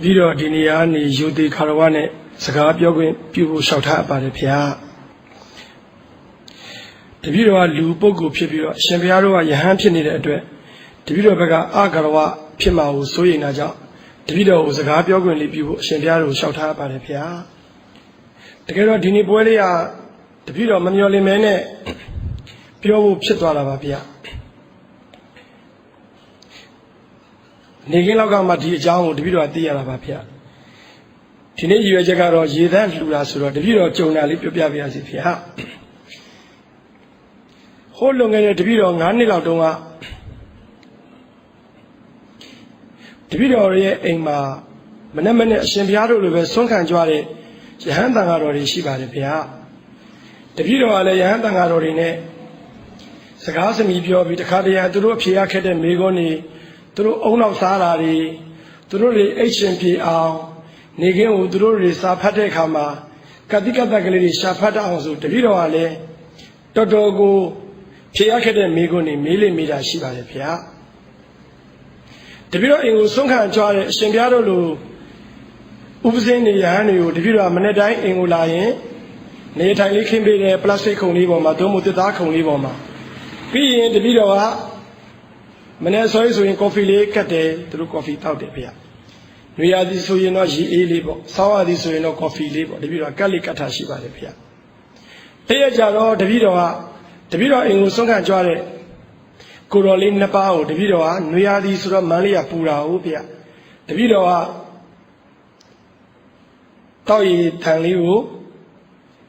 ပြီးတော့ဒီနေရာနေယူသေးခါရဝနဲ့စကားပြောခွင့်ပြုဖို့လျှောက်ထားပါတယ်ဖေဟာတပည့်တော်ကလူပုဂ္ဂိုလ်ဖြစ်ပြီးတော့အရှင်ဘုရားတို့ကယဟန်ဖြစ်နေတဲ့အတွက်တပည့်တော်ဘက်ကအကရဝဖြစ်မှာကိုစိုးရိမ်တာကြောင့်တပည့်တော်ကိုစကားပြောခွင့်လေးပြုဖို့အရှင်ဘုရားတို့လျှောက်ထားပါတယ်ဖေဟာတကယ်တော့ဒီနေ့ပွဲလေးကတပည့်တော်မမျှော်လင့်မဲနဲ့ပြောဖို့ဖြစ်သွားတာပါဗျာနေကင်းလောက်ကမှဒီအကြောင်းကိုတပည့်တော်သိရတာပါဗျာဒီနေ့ရည်ရွယ်ချက်ကတော့ရေသန့်လှူတာဆိုတော့တပည့်တော်ကြုံတာလေးပြောပြပါရစေဗျာဟိုးလွန်ခဲ့တဲ့တပည့်တော်9နှစ်လောက်တုန်းကတပည့်တော်ရဲ့အိမ်မှာမနေ့အရှင်ဘုရားတို့လိုပဲဆွမ်းခံကြွားတဲ့ယဟန်တန်ဃာတော်တွေရှိပါတယ်ဗျာတပည့်တော်ကလည်းယဟန်တန်ဃာတော်တွေနဲ့စကားစမြည်ပြောပြီးတခါတည်းသူတို့အဖြေရခဲ့တဲ့မိကုန်းတွေသူတို့အုံနောက်စားတာတွေသူတို့တွေအိတ်ရှင်ပြေအောင်နေခင်းကိုသူတို့တွေစာဖတ်တဲ့အခါမှာကတိကတ္တကလေးတွေရှာဖတ်တအောင်ဆိုတပည့်တော်ကလည်းတော်တော်ကိုဖြေရခဲ့တဲ့မိကုန်းတွေမေးလိမ့်မိတာရှိပါတယ်ဗျာတပည့်တော်အိမ်ကိုဆွမ်းခံကြွားတဲ့အရှင်ဘုရားတို့လိုဥပဇင်းနေရဟန်းတွေကိုတပည့်တော်ကမနေ့တိုင်းအိမ်ကိုလာရင်နေထိုင်လေးခင်းပေးတဲ့ပလတ်စတစ်ခုံလေးပေါ်မှာသုံးမှုတစ်သားခုံလေးပေါ်မှာပြီးရင်တပည့်တော်ကမနေ့ဆိုရင်ကော်ဖီလေးကတ်တယ်သူတို့ကော်ဖီတောက်တယ်ဗျာနွေရာသီဆိုရင်တော့ရေအေးလေးပေါ့ဆောင်းရာသီဆိုရင်တော့ကော်ဖီလေးပေါ့တပည့်တော်ကတ်လေးကတ်ထားရှိပါတယ်ဗျာတည့်ရကြတော့တပည့်တော်အိမ်ကိုဆွမ်းခံကြွားတဲ့ကိုတော်လေးနှစ်ပါးကိုတပည့်တော်ကနွေရာသီဆိုတော့မန်းလေးကပူတာဟုတ်ဗျာတပည့်တော်ကတောက်ရည်ထန်လေးကို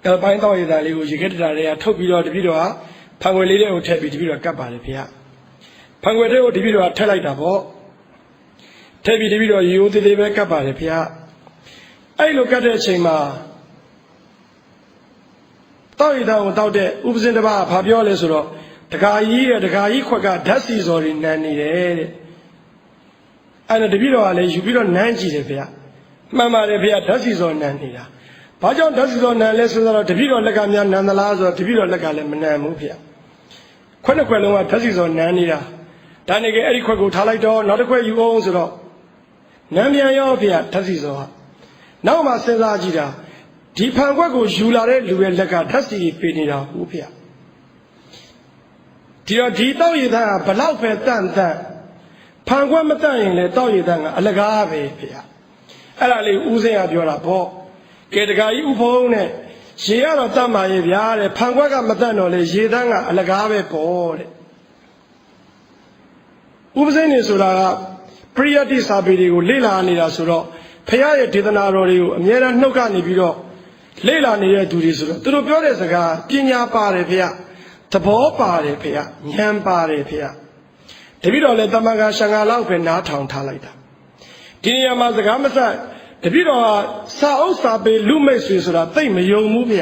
ကယ်ပိုင်းတောက်ရည်ထန်လေးကိုရေခဲတတာတွေကထုတ်ပြီးတော့တပည့်တော်ကဖန်ခွေလေးတွေကိုထည့်ပြီးတပည့်တော်ကတ်ပါတယ်ဗျာဖန်ခွေတွေကိုတပည့်တော်ကထည့်လိုက်တာပေါ့ထည့်ပြီးတပည့်တော်ရိုးသေးသေးပဲကတ်ပါတယ်ဗျာအဲ့လိုကတ်တဲ့အချိန်မှာတောက်ရည်ထန်ကိုတောက်တဲ့ဥပဇင်းတစ်ပါးကဘာပြောလဲဆိုတော့ဒကာကြီးခွက်ကဓာတ်စီစော်တွေနန်းနေတယ်တဲ့အဲ့တော့တပည့်တော်ကလည်းယူပြီးတော့နန်းကြည့်တယ်ဗျာမှန်ပါတယ်ဗျာဓာတ်စီစော်နန်းနေတာဘာကြောင့်ဓာတ်စီစော်နန်းလဲဆိုတော့တပည့်တော်လက်ကများနန်းသလားဆိုတော့တပည့်တော်လက်ကလည်းမနန်းဘူးဗျာခွက်နှစ်ခွက်လုံးကဓာတ်စီစော်နန်းနေတာဒါနေကအဲ့ဒီခွက်ကိုထားလိုက်တော့နောက်တစ်ခွက်ယူအောင်ဆိုတော့နန်းပြန်ရောဗျာဓာတ်စီစော်ကနောက်မှစဉ်းစားကြည့်တာဒီဖန်ခွက်ကိုယူလာတဲ့လူရဲ့လက်ကဓာတ်စီပေးနေတာဟုတ်ဗျာဒီတောက်ရည်သားကဘလောက်ပဲတန့်ဖန်ခွက်မတန့်ရင်လေတောက်ရည်သားကအလကားပဲဗျာအဲ့ဒါလေးဦးစင်းကပြောတာပေါ့ကဲတခါကြီးဥဖုံးနဲ့ရေကတော့တတ်ပါရဲ့ဗျာတဲ့ဖန်ခွက်ကမတန့်တော့လေရေတန်းကအလကားပဲပေါ့တဲ့ဥပစင်းနေဆိုတာကပရိယတ္တိစာပေတွေကိုလေ့လာနေတာဆိုတော့ဖခင်ရဲ့ဒေသနာတော်တွေကိုအမြဲတမ်းနှုတ်ကနေပြီးတော့လေ့လာနေတဲ့သူတွေဆိုတော့သူတို့ပြောတဲ့စကားပညာပါတယ်ဖေသဘောပါတယ်ဖေဉာဏ်ပါတယ်ဖေတပည့်တော်လည်းတမန်ကရှံဃာလောက်ပဲနားထောင်ထားလိုက်တာဒီနေရာမှာစကားမဆက်တပည့်တော်ကစာအုပ်စာပေလူမိတ်ဆွေဆိုတာသိမယုံဘူးဖေ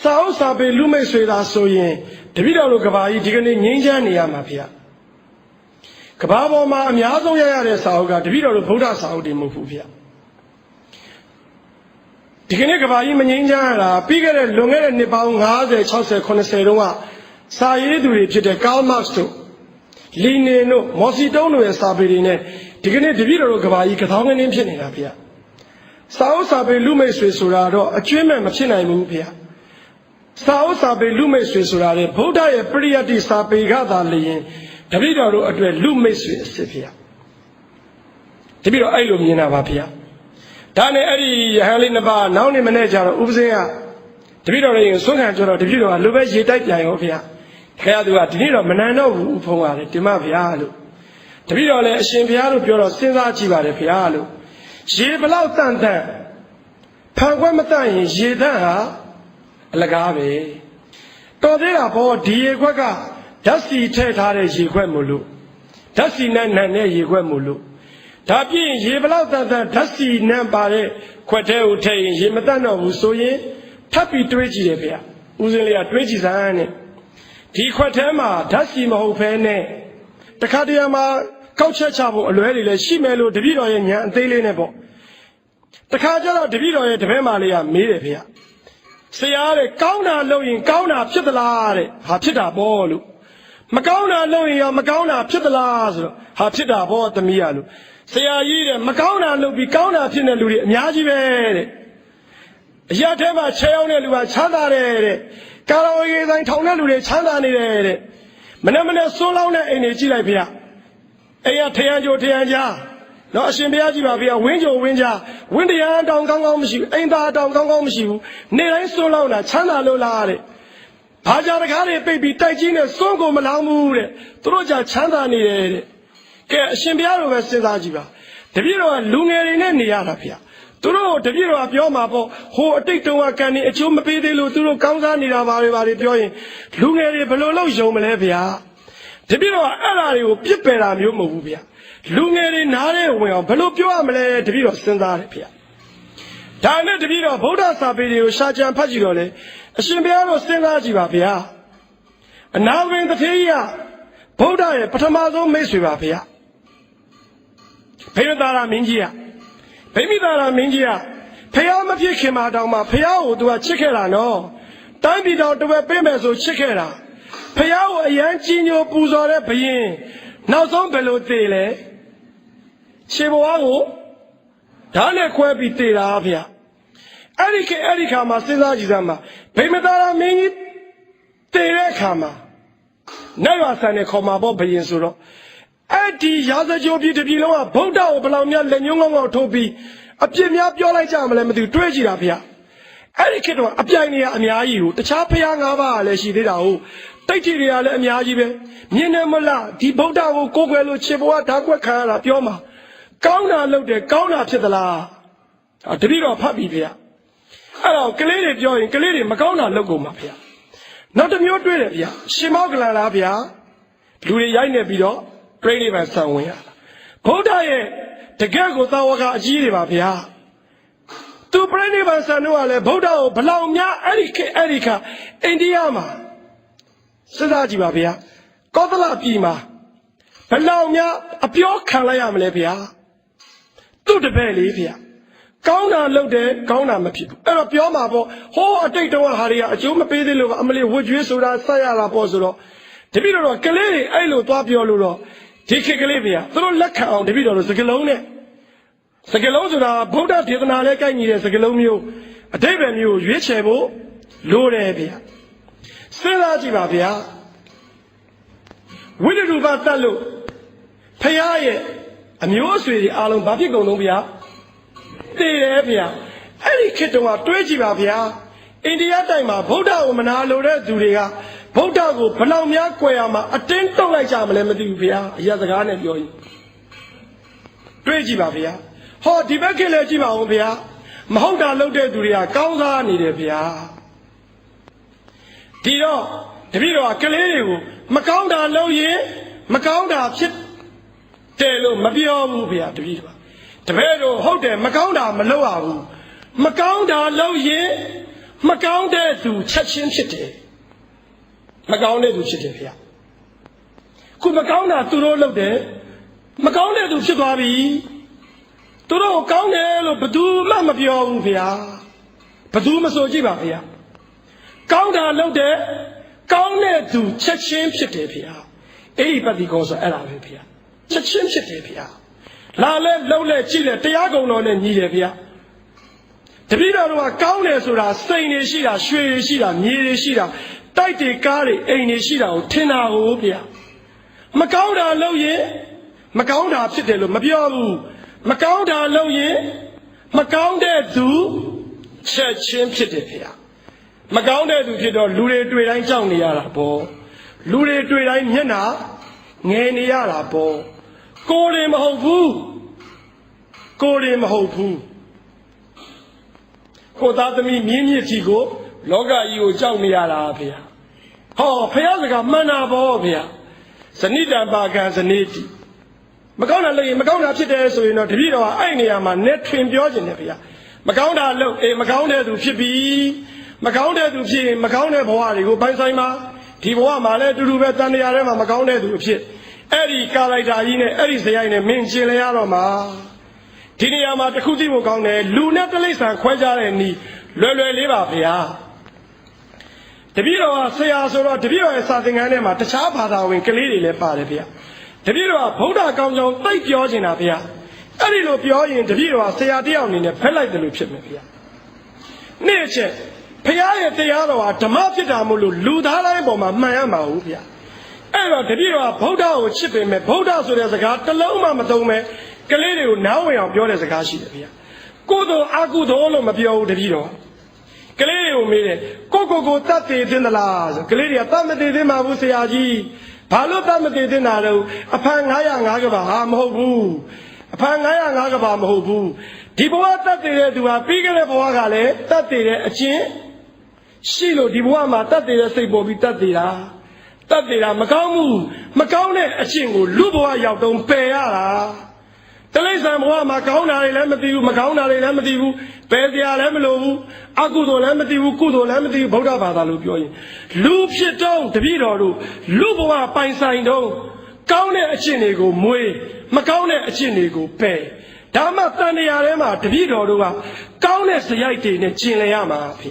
စာအုပ်စာပေလူမိတ်ဆွေသာဆိုရင်တပည့်တော်လိုကဘာကြီးဒီကနေ့ငြိမ်းချမ်းနေရမှာဖေကဘာပေါ်မှာအများဆုံးရတဲ့စာအုပ်ကတပည့်တော်လိုဗုဒ္ဓစာအုပ်တွေမဟုတ်ဘူးဖေဒီကနေ့ကဘာကြီးမငြိမ်းချမ်းရတာပြီးခဲ့တဲ့လွန်ခဲ့တဲ့နှစ်ပေါင်း50 60 80တုန်းကစာရေးသူတွေဖြစ်တဲ့ကားမတ်စ်တို့လီနင်တို့မော်စီတုံးတို့ရဲ့စာပေတွေနဲ့ဒီကနေ့တပည့်တော်တို့ကဘာကြီးကသောင်းငင်းဖြစ်နေတာဖေစာအုပ်စာပေလူမိတ်ဆွေဆိုတာတော့အကျွမ်းမဲ့မဖြစ်နိုင်ဘူးဖေစာအုပ်စာပေလူမိတ်ဆွေဆိုတာလေဗုဒ္ဓရဲ့ပရိယတ္တိစာပေကသာလျင်တပည့်တော်တို့အတွက်လူမိတ်ဆွေအစ်စ်ဖေတပည့်တော်အဲ့လိုမြင်တာပါဖေဒါနဲ့အဲ့ဒီယဟန်လေးနှစ်ပါးနောက်နေ့မနေ့ကျတော့ဥပဇင်းကတပည့်တော်တွေဆွမ်းခံကြတော့တပည့်တော်ကလိုပဲရေတိုက်ပြန်ရောဖေခင်ဗျားသူကဒီနေ့တော့မနန်တော့ဘူးဥဖုံးရတယ်တင်မဖေလို့တပည့်တော်လည်းအရှင်ဘုရားတို့ပြောတော့စဉ်းစားကြည့်ပါတယ်ဖေလို့ရေဘလောက်တန့်ဖန်ခွက်မတန့်ရင်ရေတန့်ဟာအလကားပဲတော်သေးတာပေါ့ဒီရေခွက်ကဓာတ်စီထည့်ထားတဲ့ရေခွက်မို့လို့ဓာတ်စီနဲ့နံတဲ့ရေခွက်မို့လို့ဒါပြည့်ရေဘလောက်တန်ဓာတ်စီနံပါတဲ့ခွက်ထဲကိုထည့်ရင်ရေမတတ်တော့ဘူးဆိုရင်ထပ်ပြီးတွေးကြည့်တယ်ဖေ။ဦးစင်းလေးကတွေးကြည့်စမ်းနဲ့ဒီခွက်ထဲမှာဓာတ်စီမဟုတ်ဘဲနဲ့တခါတရံမှာကောက်ချက်ချဖို့အလွဲတွေလည်းရှိမယ်လို့တပည့်တော်ရဲ့ဉာဏ်အသေးလေးနဲ့ပေါ့။တခါကျတော့တပည့်တော်ရဲ့တပည့်မလေးကမေးတယ်ဖေ။ဆရာတဲ့ကောင်းတာလုပ်ရင်ကောင်းတာဖြစ်သလားတဲ့။ဟာဖြစ်တာပေါ့လို့မကောင်းတာလုပ်ရင်ရောမကောင်းတာဖြစ်သလားဆိုတော့ဟာဖြစ်တာပေါ့သမီးရလို့ ဆရာကြီးတဲ့မကောင်းတာလုပ်ပြီးကောင်းတာဖြစ်တဲ့လူတွေအများကြီးပဲတဲ့အရာထဲမှာချဲအောင်တဲ့လူကချမ်းသာတယ်တဲ့ကာလာဝေးဆိုင်ထောင်တဲ့လူတွေချမ်းသာနေတယ်တဲ့မနေ့စွန်းလောင်းတဲ့အိမ်တွေကြည့်လိုက်ဗျာအိမ်ကထရန်ကြိုထရန်ကြားနော်အရှင်ဘုရားကြည့်ပါဗျာဝင်းကြိုဝင်းကြားဝင်းတရားတောင်ကောင်းကောင်းမရှိဘူးအိမ်သားတောင်ကောင်းကောင်းမရှိဘူးနေတိုင်းစွန်းလောင်းတာချမ်းသာလို့လားတဲ့ဘာကြတကားတွေပိတ်ပြီးတိုက်ကြီးနဲ့စွန်းကိုမလောင်းဘူးတဲ့သူတို့ကြချမ်းသာနေတယ်တဲ့ကဲအရှင်ဘုရားတို့ပဲစဉ်းစားကြည့်ပါတပည့်တော်ကလူငယ်တွေနဲ့နေရတာဗျာသူတို့တပည့်တော်ကပြောမှာပေါ့ဟိုအတိတ်တုန်းကကန်နေအကျိုးမပေးသေးလို့သူတို့ကောင်းစားနေတာပါပဲပြောရင်လူငယ်တွေဘယ်လိုလုပ်ယုံမလဲဗျာတပည့်တော်ကအဲ့ဓာတွေကိုပြစ်ပယ်တာမျိုးမဟုတ်ဘူးဗျာလူငယ်တွေနားတဲ့ဝင်အောင်ဘယ်လိုပြောရမလဲတပည့်တော်စဉ်းစားတယ်ဗျာဒါနဲ့တပည့်တော်ဗုဒ္ဓစာပေတွေကိုရှာကြံဖတ်ကြည့်တော့လေအရှင်ဘုရားတို့စဉ်းစားကြည့်ပါဗျာအနာဂတ်တစ်ထေးကြီးကဗုဒ္ဓရဲ့ပထမဆုံးမိတ်ဆွေပါဗျာဘိမိသာရမင်းကြီးကဖះမဖြစ်ခင်မှာတောင်မှဖះကိုသူကချစ်ခဲ့တာနော်တိုင်းပြည်တော်တဝက်ပေးမယ်ဆိုချစ်ခဲ့တာဖះကိုအရန်ကြီးညိုပူဇော်တဲ့ဘုရင်နောက်ဆုံးဘယ်လိုသေလဲခြေဘဝကိုဓာတ်နဲ့ခွဲပြီးသေတာဗျအဲ့ဒီခါမှာစဉ်းစားကြည့်စမ်းပါဗိမိသာရမင်းကြီးသေတဲ့အခါမှာနိုင်ဝဆန်နဲ့ခေါ်မှာပေါ့ဘုရင်ဆိုတော့အဲ့ဒီရာဇကြိုပြည်တစ်ပြည်လုံးကဗုဒ္ဓကိုဘယ်လောက်များလက်ညှိုးကောင်းကောင်းထိုးပြီးအပြစ်များပြောလိုက်ကြမလဲမသိဘူးတွေးကြည့်တာဗျာအဲ့ဒီခေတ်တော့အပြိုင်နေရအများကြီးကိုတခြားဖះ၅ပါးကလည်းရှိသေးတာဟုတ်တိတ်ကြီးတွေကလည်းအများကြီးပဲမြင်နေမလားဒီဗုဒ္ဓကိုကိုးကွယ်လို့ခြေဘဝဓာတ်ကွက်ခံရတာပြောမှာကောင်းတာလုပ်တယ်ကောင်းတာဖြစ်သလားတပည့်တော်ဖတ်ပြီဗျာအဲ့တော့ကလေးတွေပြောရင်ကလေးတွေမကောင်းတာလုပ်ကုန်ပါဗျာနောက်တစ်မျိုးတွေးတယ်ဗျာရှင်မောကလန်လားဗျာလူတွေရိုက်နေပြီးတော့ပြိဋိဘံဆံဝင်ရတာဗုဒ္ဓရဲ့တကယ်ကိုသာဝကအကြီးတွေပါဗျာသူပြိဋိဘံဆံတို့ကလည်းဗုဒ္ဓကိုဘလောက်များအဲ့ဒီခါအိန္ဒိယမှာစဉ်းစားကြည့်ပါဗျာကောသလပြည်မှာဘလောက်များအပြောခံလိုက်ရမလဲဗျာသူ့တပည့်လေးဗျာကောင်းတာလုပ်တယ်ကောင်းတာမဖြစ်ဘူးအဲ့တော့ပြောမှာပေါ့ဟိုးအတိတ်တုန်းကဟာတွေကအကျိုးမပေးသေးလို့အမလေးဝှကျွေးဆိုတာဆက်ရတာပေါ့ဆိုတော့တပည့်တော်ကလေးတွေအဲ့လိုသွားပြောလို့တော့ဒီခေတ်ကလေးဗျာသူတို့လက်ခံအောင်တပည့်တော်တို့စကလုံးနဲ့စကလုံးဆိုတာဗုဒ္ဓဒေသနာနဲ့ကိုက်ညီတဲ့စကလုံးမျိုးအတိတ်ပဲမျိုးရွေးချယ်ဖို့လိုတယ်ဗျာစဉ်းစားကြည့်ပါဗျာဝိတ္တရူပတတ်လို့ဖះရဲ့အမျိုးအဆွေတွေအားလုံးဘာဖြစ်ကုန်လုံးဗျာသိတယ်ဗျာအဲ့ဒီခေတ်တုန်းကတွေးကြည့်ပါဗျာအိန္ဒိယတိုင်းမှာဗုဒ္ဓကိုမနာလိုတဲ့သူတွေကဗုဒ္ဓကိုဘလောက်များကြွယ်ရမှာအတင်းတုတ်လိုက်ကြမလဲမသိဘူးဗျာအရာစကားနဲ့ပြောရင်တွေးကြည့်ပါဗျာဟောဒီဘက်ခေတ်လည်းကြည့်ပါဦးဗျာမဟုတ်တာလုပ်တဲ့သူတွေကကောင်းစားနေတယ်ဗျာဒီတော့တပည့်တော်ကကလေးတွေကိုမကောင်းတာလုပ်ရင်မကောင်းတာဖြစ်တယ်လို့မပြောဘူးဗျာတပည့်တော်တပည့်တော်ဟုတ်တယ်မကောင်းတာမလုပ်ရဘူးမကောင်းတာလုပ်ရင်မကောင်းတဲ့သူချက်ချင်းဖြစ်တယ်မကောင်းတဲ့သူဖြစ်တယ်ဗျာခုမကောင်းတာသူတို့လုပ်တယ်မကောင်းတဲ့သူဖြစ်သွားပြီသူတို့ကောင်းတယ်လို့ဘယ်သူမှမပြောဘူးဗျာဘယ်သူမဆိုကြည့်ပါဗျာကောင်းတာလုပ်တယ်ကောင်းတဲ့သူချက်ချင်းဖြစ်တယ်ဗျာအဲ့ဒီပฏิကောဆိုအဲ့ဒါပဲဗျာချက်ချင်းဖြစ်တယ်ဗျာလာလဲလှုပ်လဲကြည့်လဲတရားကုံတော်နဲ့ညီတယ်ဗျာတပည့်တော်တို့ကကောင်းတယ်ဆိုတာစိန်တွေရှိတာရွှေတွေရှိတာမြေတွေရှိတာတိုက်တွေကားတွေအိမ်တွေရှိတာကိုထင်တာဟုတ်ဗျာမကောင်းတာလုပ်ရင်မကောင်းတာဖြစ်တယ်လို့မပြောဘူးမကောင်းတာလုပ်ရင်မကောင်းတဲ့သူချက်ချင်းဖြစ်တယ်ဗျာမကောင်းတဲ့သူဖြစ်တော့လူတွေတွေ့တိုင်းကြောက်နေရတာပေါ့လူတွေတွေ့တိုင်းမျက်နှာငယ်နေရတာပေါ့ကိုယ်တွေမဟုတ်ဘူးကိုသားသမီးမြင်းမြစ်ကြီးကိုလောကကြီးကိုကြောက်နေရတာဗျာဟောဖះစကားမှန်တာပေါ့ဗျာဇနိတံပါကံဇနေတိမကောင်းတာလုပ်ရင်မကောင်းတာဖြစ်တယ်ဆိုရင်တော့တပည့်တော်ကအဲ့နေရာမှာနဲ့ထွင်ပြောခြင်းတယ်ဗျာမကောင်းတာလုပ်မကောင်းတဲ့သူဖြစ်ပြီမကောင်းတဲ့သူဖြစ်ရင်မကောင်းတဲ့ဘဝတွေကိုပိုင်ဆိုင်မှာဒီဘဝမှာလည်းအတူတူပဲတန်တရားထဲမှာမကောင်းတဲ့သူအဖြစ်အဲ့ဒီကာလိုက်တာကြီးနဲ့အဲ့ဒီဇယိုင်းနဲ့မင်းကျင်လျရတော့မှာဒီနေရာမှာတစ်ခုသိဖို့ကောင်းတယ်လူနဲ့တိရစ္ဆာန်ခွဲခြားတဲ့နီးလွယ်လွယ်လေးပါဗျာတပည့်တော်ကဆရာဆိုတော့တပည့်တော်ရဲ့စာသင်ခန်းထဲမှာတခြားဘာသာဝင်ကလေးတွေလည်းပါတယ်ဗျာတပည့်တော်ကဗုဒ္ဓကောင်းကြောင်းသိပြောနေတာဗျာ အဲ့ဒီလိုပြောရင်တပည့်တော်ဆရာတယောက်အနေနဲ့ဖက်လိုက်တယ်လို့ဖြစ်မယ်ဗျာနေ့ချက်ဖခင်ရဲ့တရားတော်ဟာဓမ္မဖြစ်တာမို့လို့လူသားတိုင်းပေါ်မှာမှန်ရမှာဟုတ်ဗျာအဲ့တော့တပည့်တော်ကဗုဒ္ဓကိုချစ်ပေမဲ့ဗုဒ္ဓဆိုတဲ့စကားတစ်လုံးမှမသုံးပဲကလေးတွေကိုနားဝင်အောင်ပြောတဲ့စကားရှိတယ်ဗျာကုသိုလ်အကုသိုလ်လို့မပြောဘူးတပည့်တော်ကလေးတွေကိုမေးတယ်ကိုတတ်သေးသင့်သလားဆိုကလေးတွေကတတ်မသေးသင့်ပါဘူးဆရာကြီးဘာလို့တတ်မသေးသင့်တာတော့အဖန်905ကဘာဟာမဟုတ်ဘူးအဖန်905ကဘာမဟုတ်ဘူးဒီဘဝတတ်သေးတဲ့သူဟာပြီးခဲ့တဲ့ဘဝကလည်းတတ်သေးတဲ့အချင်းရှိလို့ဒီဘဝမှာတတ်သေးတဲ့စိတ်ပေါ်ပြီးတတ်သေးတာမကောင်းဘူးမကောင်းတဲ့အချင်းကိုလူဘဝရောက်တော့ပယ်ရတာတလိษံဘဝမှာကောင်းတာတွေလည်းမသိဘူးမကောင်းတာတွေလည်းမသိဘူးပယ်စရာလည်းမလိုဘူးအကုသိုလ်လည်းမသိဘူးကုသိုလ်လည်းမသိဘူးဗုဒ္ဓဘာသာလို့ပြောရင်လူဖြစ်တော့တပည့်တော်တို့လူဘဝပိုင်ဆိုင်တော့ကောင်းတဲ့အချင်းတွေကိုမွေးမကောင်းတဲ့အချင်းတွေကိုပယ်ဒါမှတန်တရားထဲမှာတပည့်တော်တို့ကကောင်းတဲ့စရိုက်တွေနဲ့ကျင်လည်ရမှာဖေ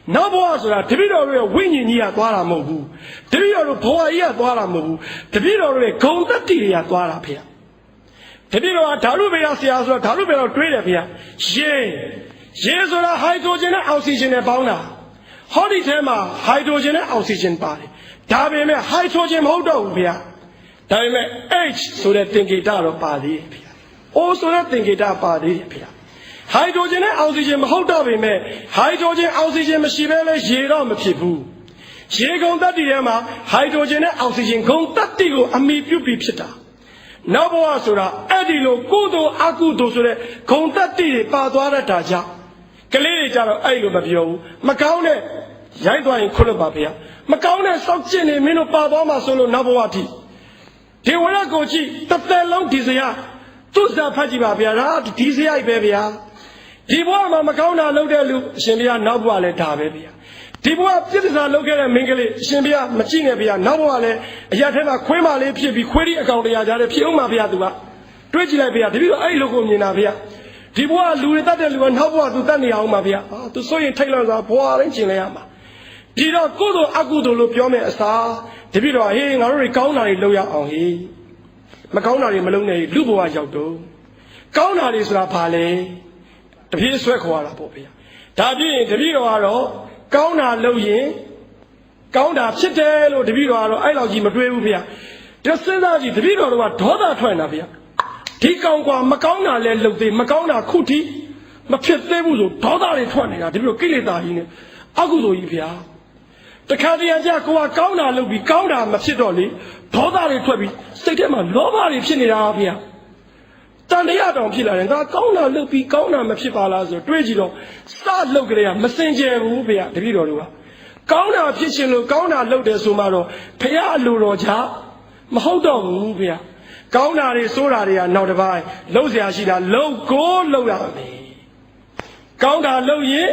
။နောက်ဘဝဆိုတာတပည့်တော်တို့ရဲ့ဝိညာဉ်ကြီးကသွားတာမဟုတ်ဘူးတပည့်တော်တို့ဘဝကြီးကသွားတာမဟုတ်ဘူးတပည့်တော်တို့ရဲ့ဂုဏ်တတ္တိတွေကသွားတာဖေ။တပည့်တော်ကဓာတုဗေဒဆရာဆိုတော့ဓာတုဗေဒတွေးတယ်ဖေ။ရေဆိုတာဟိုက်ဒရိုဂျင်နဲ့အောက်ဆီဂျင်နဲ့ပေါင်းတာဟောဒီထဲမှာဟိုက်ဒရိုဂျင်နဲ့အောက်ဆီဂျင်ပါတယ်ဒါပေမဲ့ဟိုက်ဒရိုဂျင်မဟုတ်တော့ဘူးဖေ။ဒါပေမဲ့ H ဆိုတဲ့သင်္ကေတတော့ပါသေးတယ်ဖေ။ O ဆိုတဲ့သင်္ကေတပါသေးတယ်ဖေ။ဟိုက်ဒရိုဂျင်နဲ့အောက်ဆီဂျင်မဟုတ်တော့ပေမဲ့ဟိုက်ဒရိုဂျင်အောက်ဆီဂျင်မရှိဘဲလဲရေတော့မဖြစ်ဘူးရေကုန်တတ္တိထဲမှာဟိုက်ဒရိုဂျင်နဲ့အောက်ဆီဂျင်ဂုဏ်တတ္တိကိုအမိပြုပြီးဖြစ်တာနောက်ဘဝဆိုတာအဲ့ဒီလိုကုသိုလ်အကုသိုလ်ဆိုတဲ့ဂုဏ်တတ္တိတွေပါသွားတတ်တာကြောင့်ကလေးတွေကြတော့အဲ့လိုမပြောဘူးမကောင်းတဲ့ရိုက်သွားရင်ခွတ်လို့ပါဗျာမကောင်းတဲ့စောက်ကျင့်နေမင်းတို့ပါသွားမှာဆိုလို့နောက်ဘဝထိဒီဝရကိုကြည့်တစ်သက်လုံးဒီစရာသူ့စာဖတ်ကြည့်ပါဗျာဒါဒီစရိုက်ပဲဗျာဒီဘဝမှာမကောင်းတာလုပ်တဲ့လူအရှင်ဘုရားနောက်ဘဝလည်းဒါပဲဗျာဒီဘဝပြစ်ဒဏ်လုပ်ခဲ့တဲ့မင်းကလေးအရှင်ဘုရားမကြည့်နဲ့ဗျာနောက်ဘဝလည်းအရာထဲမှာခွေးမလေးဖြစ်ပြီးခွေးဒီအကောင်တရားကြားတယ်ဖြစ်အောင်ပါဗျာသူကတွေးကြည့်လိုက်ဗျာတပည့်တော်အဲ့လိုကိုမြင်တာဗျာဒီဘဝလူတွေတတ်တဲ့လူကနောက်ဘဝသူတတ်နေအောင်ပါဗျာသူဆိုရင်ထိတ်လန့်စွာဘဝတိုင်းကျင်လဲရမှာဒီတော့ကုသိုလ်အကုသိုလ်လို့ပြောမယ်အစားတပည့်တော်ဟေးငါတို့တွေကောင်းတာတွေလုပ်ရအောင်ဟေးမကောင်းတာတွေမလုပ်နဲ့လူဘဝရောက်တော့ကောင်းတာတွေဆိုတာဘာလဲတပည့်ဆွဲခေါ်ရတာပေါ့ဗျာဒါပြည့်ရင်တပည့်တော်ကတော့ကောင်းတာလုပ်ရင်ကောင်းတာဖြစ်တယ်လို့တပည့်တော်ကတော့အဲ့လောက်ကြီးမတွေးဘူးဗျာဒါစဉ်းစားကြည့်တပည့်တော်တို့ကဒေါသထွက်နေတာဗျာဒီကောင်ကွာမကောင်းတာလဲလုပ်သေးမကောင်းတာခုထိမဖြစ်သေးဘူးဆိုဒေါသတွေထွက်နေတာတပည့်တော်ကိလေသာကြီးနဲ့အကုသိုလ်ကြီးဗျာတခါတည်းကြကိုကကောင်းတာလုပ်ပြီးကောင်းတာမဖြစ်တော့လေဒေါသတွေထွက်ပြီးစိတ်ထဲမှာလောဘတွေဖြစ်နေတာဗျာတန်တရားတောင်ဖြစ်လာတယ်ငါကောင်းတာလုပ်ပြီးကောင်းတာမဖြစ်ပါလားဆိုတွေးကြည့်တော့စလုပ်ကြရမစင်ကြယ်ဘူးဗျာတပည့်တော်တို့ကကောင်းတာဖြစ်ရှင်လို့ကောင်းတာလုပ်တယ်ဆိုမှတော့ဖရာအလိုတော်ချမဟုတ်တော့ဘူးဗျာကောင်းတာတွေစိုးတာတွေကနောက်တစ်ပိုင်းလှုပ်เสียရှိတာလှုပ်ကိုလှုပ်ရမယ်ကောင်းတာလှုပ်ရင်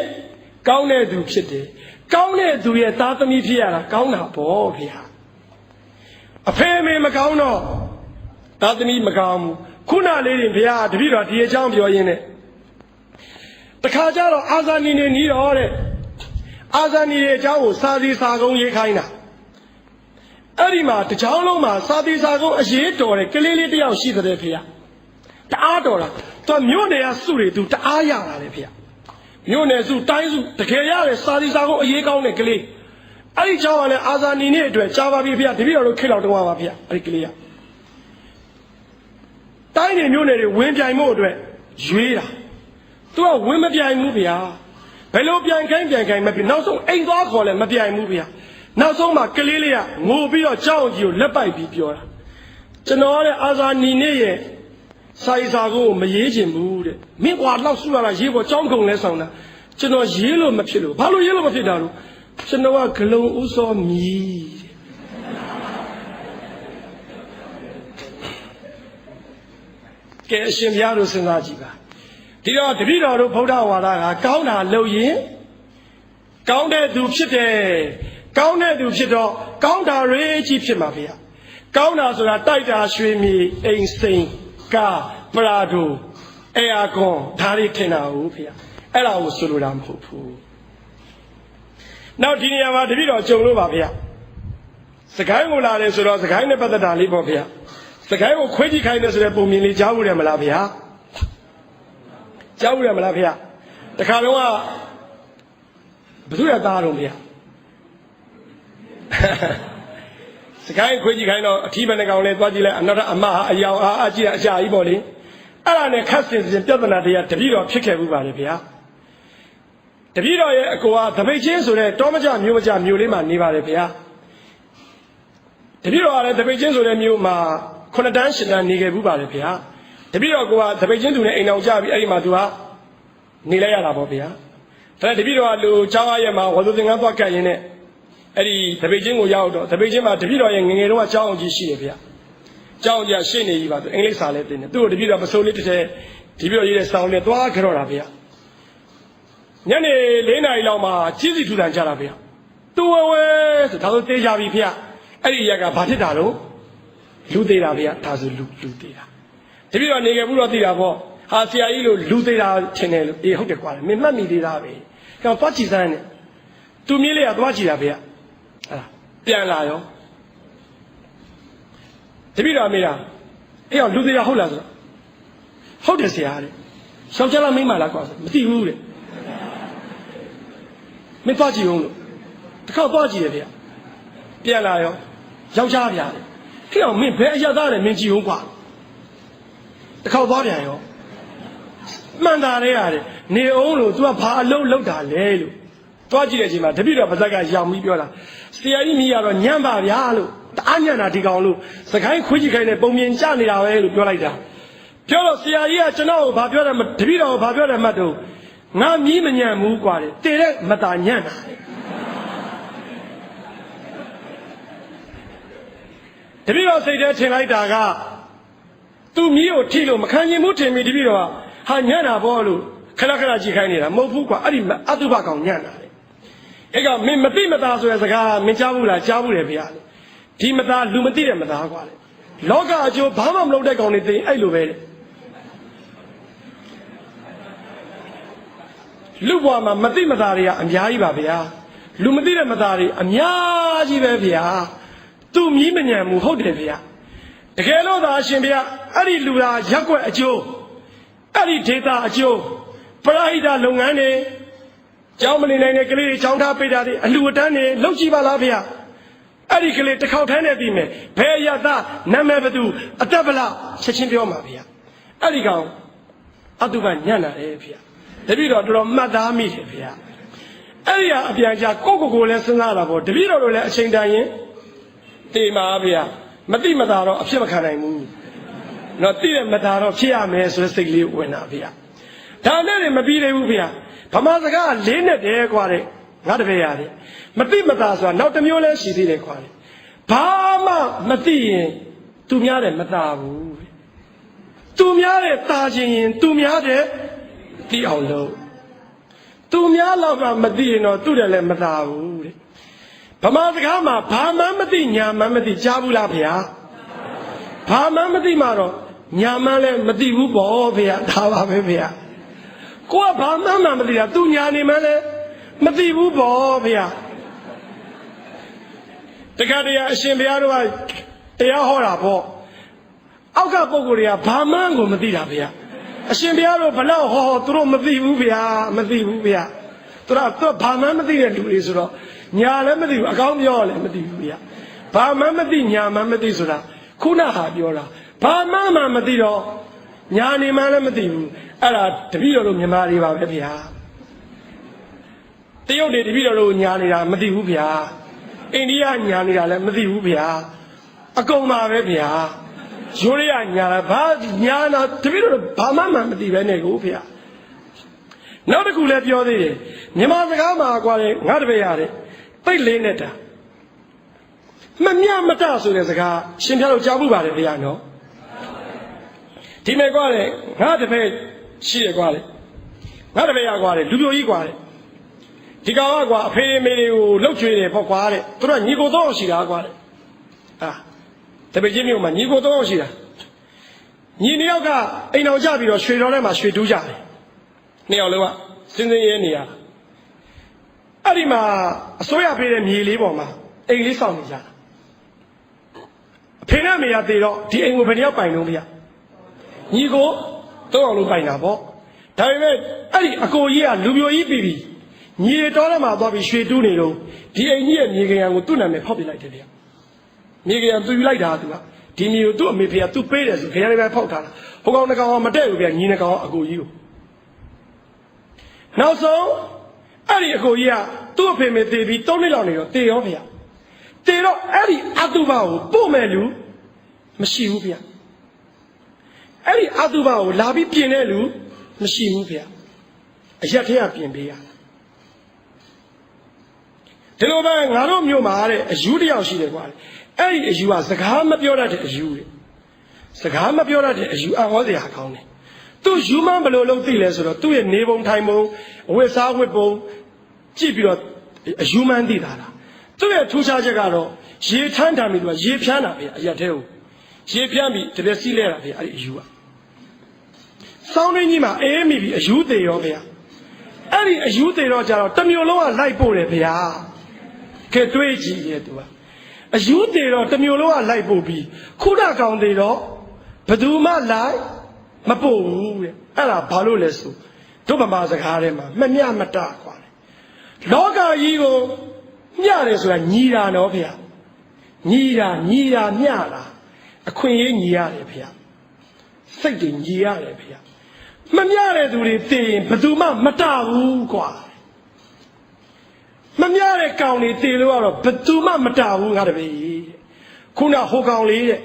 ကောင်းတဲ့သူဖြစ်တယ်ကောင်းတဲ့သူရဲ့သားသမီးဖြစ်ရတာကောင်းတာပေါ့ဗျာအဖေမေမကောင်းတော့သားသမီးမကောင်းဘူးခုနလေးတွေဗျာတပည့်တော်ဒီအကြောင်းပြောရင်းနဲ့တခါကျတော့အာဇာနည်နေနီးတော့တဲ့အာဇာနည်ရဲ့အကြောင်းကိုစာစီစာကုန်းရေးခိုင်းတာအဲ့ဒီမှာတကြောင်လုံးမှာစာစီစာကုန်းအရေးတော်တဲ့ကလေးလေးတယောက်ရှိတဲ့ဖေတအားတော်တာသူမြို့နယ်ကစုတွေသူတအားရတာလေဖေမြို့နယ်စုတိုင်းစုတကယ်ရတယ်စာစီစာကုန်းအရေးကောင်းတဲ့ကလေးအဲ့ဒီကြောင့်ကလည်းအာဇာနည်နဲ့အတွက်ကြားပါပြီဖေတပည့်တော်တို့ခေတ်တော်တုန်းကပါဖေအဲ့ဒီကလေးကတိုင်းနေမျိုးနယ်တွေဝင်ပြိုင်မှုအတွက်ရွေးတာသူကဝင်မပြိုင်ဘူးဗျာဘယ်လိုပြိုင်ခိုင်းမပြိုင်နောက်ဆုံးအိမ်သွားခေါ်လဲမပြိုင်ဘူးဗျာနောက်ဆုံးမှာကလေးလေးကငိုပြီးတော့ကြောက်ကြီးကိုလက်ပိုက်ပြီးပြောတာကျွန်တော်ရဲ့အာဇာနည်နဲ့ရဲ့စာရေးစာကိုမရေးချင်ဘူးတဲ့မင်းကွာလောက်စုရတာရေးပေါ်ကြောင်းကုန်လဲဆောင်တာကျွန်တော်ရေးလို့မဖြစ်လို့ဘာလို့ရေးလို့မဖြစ်တာလို့ကျွန်တော်ကဂလုံဥစောမြည်ကဲအရှင်ဘုရားတို့စဉ်းစားကြည့်ပါဒီတော့တပည့်တော်တို့ဗုဒ္ဓဝါဒကကောင်းတာလုပ်ရင်ကောင်းတဲ့သူဖြစ်တယ်ကောင်းတဲ့သူဖြစ်တော့ကောင်းတာတွေကြီးဖြစ်မှာဗျာကောင်းတာဆိုတာတိုက်တာရွှေမြေအိမ်စိန်ကာပရာဒိုအေယာကွန်ဒါတွေထင်တာဟုတ်ဗျာအဲ့ဒါကိုဆိုလိုတာမဟုတ်ဘူးနောက်ဒီနေရာမှာတပည့်တော်ကြုံလို့ပါဗျာစကိုင်းကိုလာတယ်ဆိုတော့စကိုင်းနဲ့ပတ်သက်တာလေးပေါ့ဗျာစ စကိုင်းကိုခွေးကြီးခိုင်းနေဆိုတဲ့ပုံမြင်လေးကြားဘူးတယ်မလားဗျာကြားဘူးတယ်မလားဗျာတခါတော့ကဘသူရသားတော့ဗျာစကိုင်းခွေးကြီးခိုင်းတော့အထီးဘယ်နှကောင်လဲသွားကြည့်လိုက်အနောက်ထပ်အမဟာအယောင်အားအကြည့်အရှာကြီးပေါ့လေအဲ့ဒါနဲ့ခက်စင်စင်ပြဿနာတရားတပည့်တော်ဖြစ်ခဲ့ဘူးပါလေဗျာတပည့်တော်ရဲ့အကိုကသပိတ်ချင်းဆိုတဲ့တောမကြမျိုးမကြမျိုးလေးမှာနေပါလေဗျာတပည့်တော်ကလည်းသပိတ်ချင်းဆိုတဲ့မျိုးမှာ9တန်း10တန်းနေခဲ့ဘူးပါလေဗျာတပည့်တော်ကသပိတ်ချင်းသူနဲ့အိမ်အောင်ကြပြီးအဲ့ဒီမှာသူကနေလိုက်ရတာပေါ့ဗျာဒါတပည့်တော်ကလူကျောင်းရဲ့မှာဝါသူသင်္ကန်းသွားကတ်ရင်းနဲ့အဲ့ဒီသပိတ်ချင်းကိုရောက်တော့သပိတ်ချင်းမှာတပည့်တော်ရဲ့ငငယ်တုန်းကကျောင်းအောင်ကြီးရှိတယ်ဗျာကျောင်းကြီးရှေ့နေကြီးပါသူအင်္ဂလိပ်စာလည်းသင်တယ်သူ့ကိုတပည့်တော်မစိုးလေးတစ်ထည့်တပည့်တော်ရေးတဲ့စောင်းနဲ့သွားကြတော့တာဗျာညနေ4 နာရီလောက်မှာကြီးစီထူထန်ကြတာဗျာသူဝဲဆိုဒါဆိုတေးကြပြီဗျာအဲ့ဒီရက်ကဘာဖြစ်တာတော့လူသေးတာဗျာဒါဆိုလူသေးတာတပည့်တော်နေခဲ့ဘူးတော့သိတာပေါ့ဟာဆရာကြီးလို့လူသေးတာထင်တယ်လို့အေးဟုတ်တယ်ကွာမင်းမှတ်မိသေးတာပဲကျွန်တော်သွားကြည့်စမ်းတယ်သူမြင်းလေးကသွားကြည့်တာဗျာအဲ့ဒါပြန်လာရောတပည့်တော်မေးတာအေးအောင်လူသေးတာဟုတ်လားဆိုဟုတ်တယ်ဆရာတဲ့ရှောက်ကြလားမိမလားကွာမသိဘူးတဲ့မင်းသွားကြည့်အောင်လို့တစ်ခေါက်သွားကြည့်တယ်ဗျာပြန်လာရောယောက်ျားဗျာတဲ့ခေအောင်မင်းဘယ်အရသားလဲမင်းကြည့်အောင်ကွာတစ်ခေါက်သွားပြန်ရောမှန်တာလေရတယ်နေအောင်လို့ तू ကဘာအလုံးလောက်တာလဲလို့သွားကြည့်တဲ့အချိန်မှာတပည့်တော်ပါဇက်ကရောင်ပြီးပြောတာဆရာကြီးမိရတော့ညံ့ပါဗျာလို့တအားညံ့တာဒီကောင်လို့စကိုင်းခွေးကြီးခိုင်းနေပုံမြင်ကြနေတာပဲလို့ပြောလိုက်တာပြောတော့ဆရာကြီးကကျွန်တော်ကိုဘာပြောတယ်တပည့်တော်ကိုဘာပြောတယ်မှတ်တော့ငါမြည်မညံ့ဘူးကွာတဲ့တေတဲ့မတာညံ့တာတပည့်တော်စိတ်ထဲထင်လိုက်တာကသူ့မြည်ကိုထိလို့မခံရင်ဘူးထင်ပြီးတပည့်တော်ကဟာညံ့တာပေါ့လို့ခဏခဏကြည့်ခိုင်းနေတာမဟုတ်ဘူးကွာအဲ့ဒီအတုပကောင်ညံ့တာလေအဲ့ကမင်းမသိမသားဆိုတဲ့စကားမင်းကြားဘူးလားကြားဘူးတယ်ဗျာလေဒီမသားလူမသိတဲ့မသားကွာလေလောကအကျိုးဘာမှမလုပ်တဲ့ကောင်တွေသိရင်အဲ့လိုပဲတဲ့လူဘွားမှာမသိမသားတွေကအများကြီးပါဗျာလူမသိတဲ့မသားတွေအများကြီးပဲဗျာသူ့မြည်မညံမှုဟုတ်တယ်ဗျာတကယ်လို့သာအရှင်ဗျာအဲ့ဒီလူသားရက်ွက်အကျိုးအဲ့ဒီဒေတာအကျိုးပရိဟိတလုပ်ငန်းတွေကျောင်းမနေနိုင်တဲ့ကလေးတွေကျောင်းထားပိတ်တာတွေအလှူအတန်းတွေလုပ်ကြည့်ပါလားဗျာအဲ့ဒီကလေးတစ်ခေါက်ထမ်းနေပြီမယ်ဘယ်ရသားနာမည်ဘသူအတက်ဗလားချက်ချင်းပြောမှာဗျာအဲ့ဒီကောင်အတုပညံ့လာတယ်ဗျာတပည့်တော်တော်တော်မှတ်သားမိတယ်ဗျာအဲ့ဒီအပြန်ကြာကိုလည်းစဉ်းစားတာပေါ့တပည့်တော်တို့လည်းအချိန်တန်ရင်တေးမှာဗျာမတိမတာတော့အဖြစ်မခံနိုင်ဘူးနော်တိတဲ့မတာတော့ဖြစ်ရမယ်ဆိုတဲ့စိတ်လေးဝင်တာဗျာဒါနဲ့မပြီးသေးဘူးဗျာဗမာစကားလေးနဲ့တည်းကွာတဲ့ငါတပည့်ရတယ်မတိမတာဆိုတာနောက်တစ်မျိုးလဲရှိသေးတယ်ကွာတဲ့ဘာမှမသိရင်သူများတယ်မတာဘူးသူများတယ်တာခြင်းရင်သူများတယ်သိအောင်လုပ်သူများလောက်ကမသိရင်တော့သူ့တယ်လည်းမတာဘူးတဲ့ဗမာစကားမှာဘာမှမသိညာမှမသိကြားဘူးလားဗျာဘာမှမသိမှတော့ညာမှလည်းမသိဘူးပေါ့ဗျာဒါပါပဲဗျာကိုကဘာမှမသိတာသူညာနေမှလည်းမသိဘူးပေါ့ဗျာတခါတည်းအရှင်ဘုရားတို့ကတရားဟောတာပေါ့အောက်ကပုဂ္ဂိုလ်တွေကဘာမှကိုမသိတာဗျာအရှင်ဘုရားတို့ဘလောက်ဟောသူတို့မသိဘူးဗျာမသိဘူးဗျာသူတို့ဘာမှမသိတဲ့လူတွေဆိုတော့ညာလည်းမသိဘူးအကောင်းပြောလည်းမသိဘူးဗျာဘာမှမသိညာမှမသိဆိုတာခုနဟာပြောတာဘာမှမသိတော့ညာနေမှလည်းမသိဘူးအဲ့ဒါတပည့်တော်တို့မြန်မာတွေပါပဲဗျာတရုတ်တွေတပည့်တော်တို့ညာနေတာမသိဘူးဗျာအိန္ဒိယညာနေတာလည်းမသိဘူးဗျာအကုန်ပါပဲဗျာရိုးရညာလားဘာညာနာတပည့်တော်ဘာမှမသိပဲနဲ့ကိုဗျာနောက်တစ်ခုလည်းပြောသေးတယ်မြန်မာစကားမှာကွာလေငါတပည့်ရတယ်သိလေးနဲ့တာမမြမတဆိုတဲ့စကားရှင်ပြလို့ကြားဘူးပါတယ်ဗျာနော်ဒီမဲ့ကွာလေငါတပည့်ရှိရကွာလေငါတပည့်ရကွာလေလူပြိုကြီးကွာလေဒီကောင်ကကွာအဖေမေတွေကိုလှုပ်ချွေတယ်ပေါ့ကွာတဲ့သူတို့ညီကိုတော့ရှိတာကွာတဲ့တပည့်ချင်းမျိုးမှာညီကိုတော့ရှိတာညီနှစ်ယောက်ကအိမ်တော်ကြပြီးတော့ရွှေတော်ထဲမှာရွှေတူးကြတယ်နှစ်ယောက်လုံးကစင်းစင်းရဲနေရအဲ့ဒီမှာအစိုးရပေးတဲ့မြေလေးပေါ်မှာအိမ်လေးစောင့်နေကြတာအ ဖေနဲ့မေရသေးတော့ဒီအိမ်ကိုဘယ်နှယောက်ပိုင်လို့ဗျညီကိုတော့အောင်လို့ပိုင်တာပေါ့ဒါပေမဲ့အဲ့ဒီအကိုကြီးကလူမျိုးကြီးပြီညီတော်ထဲမှာသွားပြီးရွှေတူးနေတော့ဒီအိမ်ကြီးရဲ့မြေကရန်ကိုသူ့နာမည်ဖောက်ပြလိုက်တယ်ဗျမြေကရန်သူယူလိုက်တာသူကဒီမြေကိုသူ့အမေဖေကသူ့ပေးတယ်ဆိုခရရပဲဖောက်ထားတာဟိုကောင်တကောင်မတည့်ဘူးဗျညီနှကောင်အကိုကြီးကိုနောက်ဆုံးအဲ့ဒီအကိုကြီးကသူ့အဖေမေတည်ပြီး3နှစ်လောက်နေတော့တည်ရောဗျတည်တော့အဲ့ဒီအတုပကိုပို့မဲ့လူမရှိဘူးဗျအဲ့ဒီအတုပကိုလာပြီးပြင်တဲ့လူမရှိဘူးဗျအရက်ထဲကပြင်ပေးရဒီလိုပဲငါတို့မျိုးမှာတဲ့အယူတယောက်ရှိတယ်ကွာအဲ့ဒီအယူကစကားမပြောတတ်တဲ့အယူလေစကားမပြောတတ်တဲ့အယူအဟောစရာကောင်းတယ်သူယူမှန်းဘယ်လိုလုပ်သိလဲဆိုတော့သူ့ရဲ့နေပုံထိုင်ပုံအဝတ်စားဝတ်ပုံကြည့်ပြီးတော့အယူမှန်းသိတာလားသူ့ရဲ့ထူးခြားချက်ကတော့ရေထမ်းတာပြီးတော့ရေဖြန်းတာပဲအရက်ထဲကိုရေဖြန်းပြီးတပြက်စီးလဲတာပဲအဲ့ဒီအယူကစောင်းရင်းကြီးမှာအေးမိပြီးအယူသေးရောဗျာအဲ့ဒီအယူသေးတော့ကြတော့တစ်မျိုးလုံးကလိုက်ပို့တယ်ဗျာကဲတွေးကြည့်ရဲ့သူကအယူသေးတော့တစ်မျိုးလုံးကလိုက်ပို့ပြီးခုနကောင်သေးတော့ဘယ်သူမှလိုက်မပို့ဘူးတဲ့အဲ့ဒါဘာလို့လဲဆိုတို့ဗမာစကားထဲမှာမမျှမတခွာတယ်လောကကြီးကိုမျှတယ်ဆိုတာညီတာနော်ဗျာညီတာမျှတာအခွင့်အရေးညီရတယ်ဗျာစိတ်တွေညီရတယ်ဗျာမမျှတဲ့သူတွေသိရင်ဘယ်သူမှမတဘူးကွာမမျှတဲ့ကောင်တွေသိလို့ကတော့ဘယ်သူမှမတဘူးငါတပည့်ခုနဟိုကောင်လေးတဲ့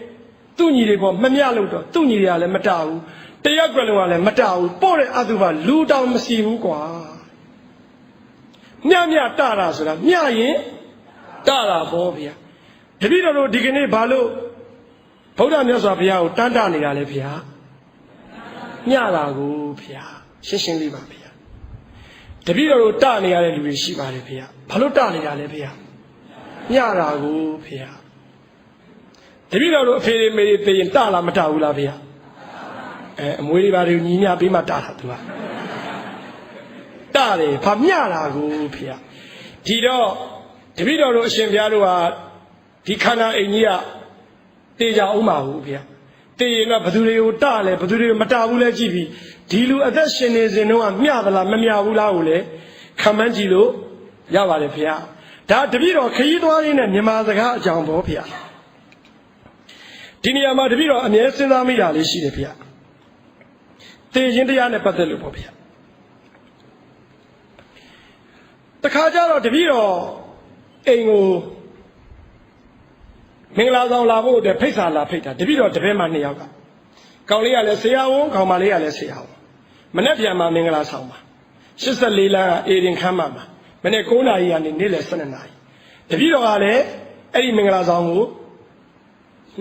သူ့ညီတွေပေါ့မမျှလို့တော့သူ့ညီတွေကလည်းမတဘူးတရက်ကွယ်လုံးကလည်းမတဘူးပို့တဲ့အတုပါလူတောင်မရှိဘူးကွာမျှတတာဆိုတာမျှရင်တတာပေါ့ဗျာတပည့်တော်တို့ဒီကနေ့ဘာလို့ဗုဒ္ဓမြတ်စွာဘုရားကိုတန်းတနေတာလဲဗျာမျှတာကိုဗျာရှင်းရှင်းလေးပါဗျာတပည့်တော်တို့တနေရတဲ့လူတွေရှိပါတယ်ဗျာဘာလို့တနေတာလဲဗျာမျှတာကိုဗျာတပည့်တော်တို့အဖေတွေမေတွေသိရင်တလားမတဘူးလားဗျာအမွေတွေပါတွေညီမျှပေးမှတတာသူကတတယ်ဘာမျှတာကိုဗျာဒီတော့တပည့်တော်တို့အရှင်ဘုရားတို့ဟာဒီခန္ဓာအိမ်ကြီးကတေကြအောင်ပါဘူးဗျာတေရင်တော့ဘသူတွေကိုတလဲဘသူတွေမတဘူးလဲကြည့်ပြီးဒီလူအသက်ရှင်နေစဉ်တော့မျှသလားမမျှဘူးလားကိုလည်းခံမှန်းကြည့်လို့ရပါတယ်ဗျာဒါတပည့်တော်ခရီးသွားရင်းနဲ့မြန်မာစကားအကြောင်းပေါ့ဗျာဒီနေရာမှာတပည့်တော်အမြဲစဉ်းစားမိတာလေးရှိတယ်ဗျာတေခြင်းတရားနဲ့ပတ်သက်လို့ပေါ့ဗျာတခါကျတော့တပည့်တော်အိမ်ကိုမင်္ဂလာဆောင်လာဖို့အတွက်ဖိတ်စာလာဖိတ်တာတပည့်တော်တပည့်မှ2ယောက်ကကောင်လေးကလည်းဆရာဝန်ကောင်မလေးကလည်းဆရာဝန်မနေ့ပြန်မှာမင်္ဂလာဆောင်ပါ84လမ်းအေရင်ခမ်းမှာမနေ့9နာရီကနေနေ့လယ်12နာရီတပည့်တော်ကလည်းအဲ့ဒီမင်္ဂလာဆောင်ကို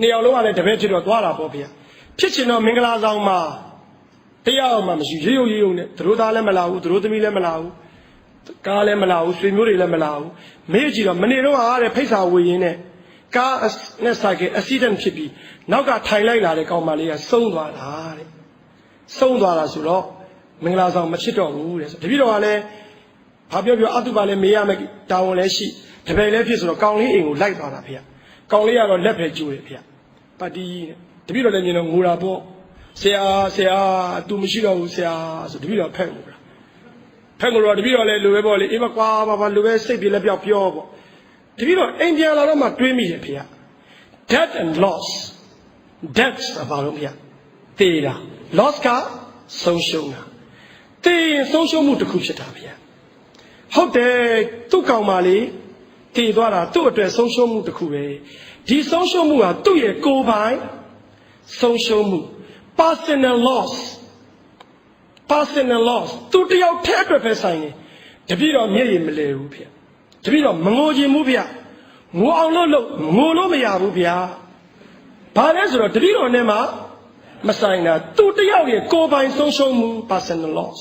2ယောက်လုံးကလည်းတပည့်ဖြစ်တော့သွားတာပေါ့ဗျာဖြစ်ချင်တော့မင်္ဂလာဆောင်မှာတရားအောင်မှမရှိရေရုံနဲ့သူတို့သားလည်းမလာဘူးသူတို့သမီးလည်းမလာဘူးကားလည်းမလာဘူးဆွေမျိုးတွေလည်းမလာဘူးမေးကြည့်တော့မနေ့တော့အားတဲ့ဖိတ်စာဝေရင်းနဲ့ကားနဲ့ဆိုင်ကယ် accident ဖြစ်ပြီးနောက်ကထိုင်လိုက်လာတဲ့ကောင်မလေးကဆုံးသွားတာတဲ့ဆုံးသွားတာဆိုတော့မင်္ဂလာဆောင်မဖြစ်တော့ဘူးတဲ့တပည့်တော်ကလည်းဘာပြောအတုပါလည်းမေးရမယ်တာဝန်လည်းရှိတပည့်လည်းဖြစ်ဆိုတော့ကောင်လေးအိမ်ကိုလိုက်သွားတာဖေ။ကောင်လေးကတော့လက်ပဲကျိုးတယ်ဖေ။ပတ်တီးတဲ့တပည့်တော်လည်းမြင်တော့ငိုတာပေါ့ဆရာသူမရှိတော့ဘူးဆရာဆိုတပည့်တော်ဖက်ငိုတာဖက်ငိုတော့တပည့်တော်လည်းလိုပဲပေါ့လေအေးမကွာဘာလိုပဲစိတ်ပြေလည်းပြောပေါ့တပည့်တော်အိမ်ပြန်လာတော့မှတွေးမိတယ်ဖေ။ death and loss death ဘာလို့ဖေ။တေးတာ loss ကဆုံးရှုံးတာတေးရင်ဆုံးရှုံးမှုတစ်ခုဖြစ်တာဖေ။ဟုတ်တယ်သူ့ကောင်မလေးတည်သွားတာသူ့အတွက်ဆုံးရှုံးမှုတစ်ခုပဲဒီဆုံးရှုံးမှုဟာသူ့ရဲ့ကိုယ်ပိုင်ဆုံးရှုံးမှု personal loss သူတယောက်ထဲအတွက်ပဲဆိုင်နေတပည့်တော်မျက်ရည်မလဲဘူးဖေတပည့်တော်မငိုချင်ဘူးဖေငိုအောင်လို့ငိုလို့မရဘူးဗျာဘာလဲဆိုတော့တပည့်တော်နဲ့မှမဆိုင်တာသူတယောက်ရဲ့ကိုယ်ပိုင်ဆုံးရှုံးမှု personal loss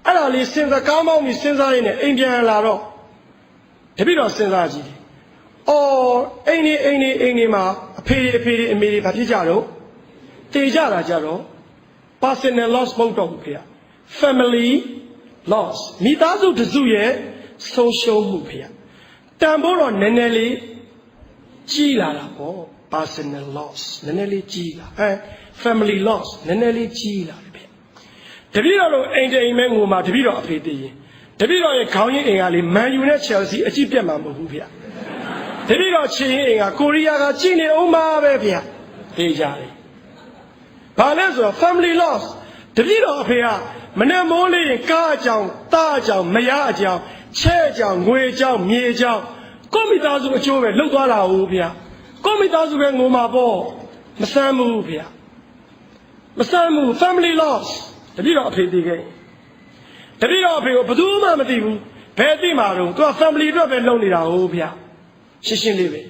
အဲ့ဒါလေးစဉ်းစားကောင်းကောင်းကြီးစဉ်းစားရင်းနဲ့အိမ်ပြန်လာတော့တပည့်တော်စဉ်းစားကြည့်တယ်။အော်အိမ်နေမှာအဖေတွေအမေတွေဘာဖြစ်ကြတော့တေကြတာကြတော့ personal loss မဟုတ်တော့ဘူးဖေ။ family loss မိသားစုတစုရဲ့ဆုံးရှုံးမှုဖေ။တန်ဖိုးတော့နည်းနည်းလေးကြီးလာတာပေါ့ personal loss နည်းနည်းလေးကြီးလာfamily loss နည်းနည်းလေးကြီးလာတယ်ဗျတပည့်တော်တို့အိမ်တိမ်မဲငိုမှာတပည့်တော်အဖေတည်ရင်တပည့်တော်ရဲ့ခေါင်းရင်းအိမ်ကလေမန်ယူနဲ့ချယ်ဆီအကြည့်ပြတ်မှာမဟုတ်ဘူးဗျတပည့်တော်ချင်းရင်အိမ်ကကိုရီးယားကကြည်နေအောင်ပါပဲဗျတေးကြတယ်ဘာလဲဆိုတော့ family loss တပည့်တော်အဖေကမနဲ့မိုးလေးရင်ကားအကြောင်းတားအကြောင်းမရအကြောင်းချဲအကြောင်းငွေအကြောင်းမြေအကြောင်းကိုမိသားစုအကျိုးပဲလှုပ်သွားတာဟုတ်ဗျကိုမိသားစုပဲငိုမှာပေါ့မဆမ်းဘူးဗျမဆမ်းဘူး family loss တပည့်တော်အဖေသိခဲ့တပည့်တော်အဖေကိုဘယ်သူမှမသိဘူးဘယ်သိမှာတော့သူက family အတွက်ပဲလုပ်နေတာဟုတ်ဗျရှင်းရှင်းလေးပဲ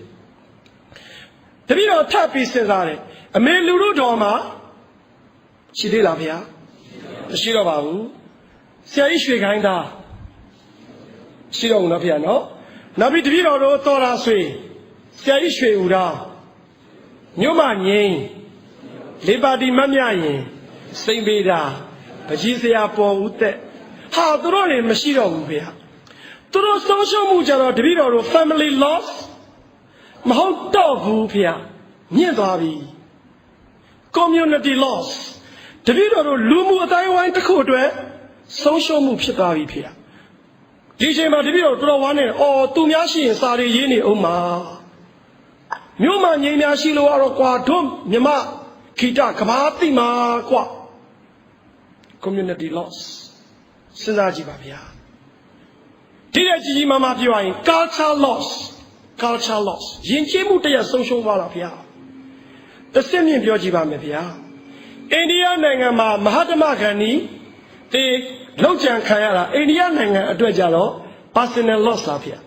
တပည့်တော်ထပ်ပြီးစဉ်းစားတယ်အမေလူတို့တော်မှာရှိသေးလားဗျမရှိတော့ပါဘူးဆရာကြီးရွှေခိုင်းသားရှိတော့ဘူးနော်ဗျနော်နောက်ပြီးတပည့်တော်တို့တော်တာဆွေဆရာကြီးရွှေဦးသားမြို့မငိမ့်လေးပါတီမတ်မြရင်စိန်ပေတာပကြီးဆရာပေါ်ဦးသက်ဟာသူတို့တွေမရှိတော့ဘူးဗျသူတို့ဆုံးရှုံးမှုကြတော့တပည့်တော်တို့ family loss မဟုတ်တော့ဘူးဗျမြင့်သွားပြီ community loss တပည့်တော်တို့လူမှုအတိုင်းဝိုင်းတစ်ခုအတွက်ဆုံးရှုံးမှုဖြစ်သွားပြီဗျဒီချိန်မှာတပည့်တော်တော်ဝမ်းနေအော်သူများရှိရင်စာတွေရေးနေအောင်မှာမြို့မှာငိမ့်များရှိလို့ကတော့ကွာတို့မြမခိတကဘာတိမှာကွာ community loss စဉ်းစားကြည့်ပါဗျာဒီတဲ့ကြီးကြီးမားမားပြောရရင် culture loss ယဉ်ကျေးမှုတရက်ဆုံးရှုံးသွားတာဗျာတစ်စက်မြင့်ပြောကြည့်ပါမယ်ဗျာအိန္ဒိယနိုင်ငံမှာမဟာတမဂန္ဒီဒီလောက်ကြံခံရတာအိန္ဒိယနိုင်ငံအတွက်ကြတော့ personal loss လားဗျာ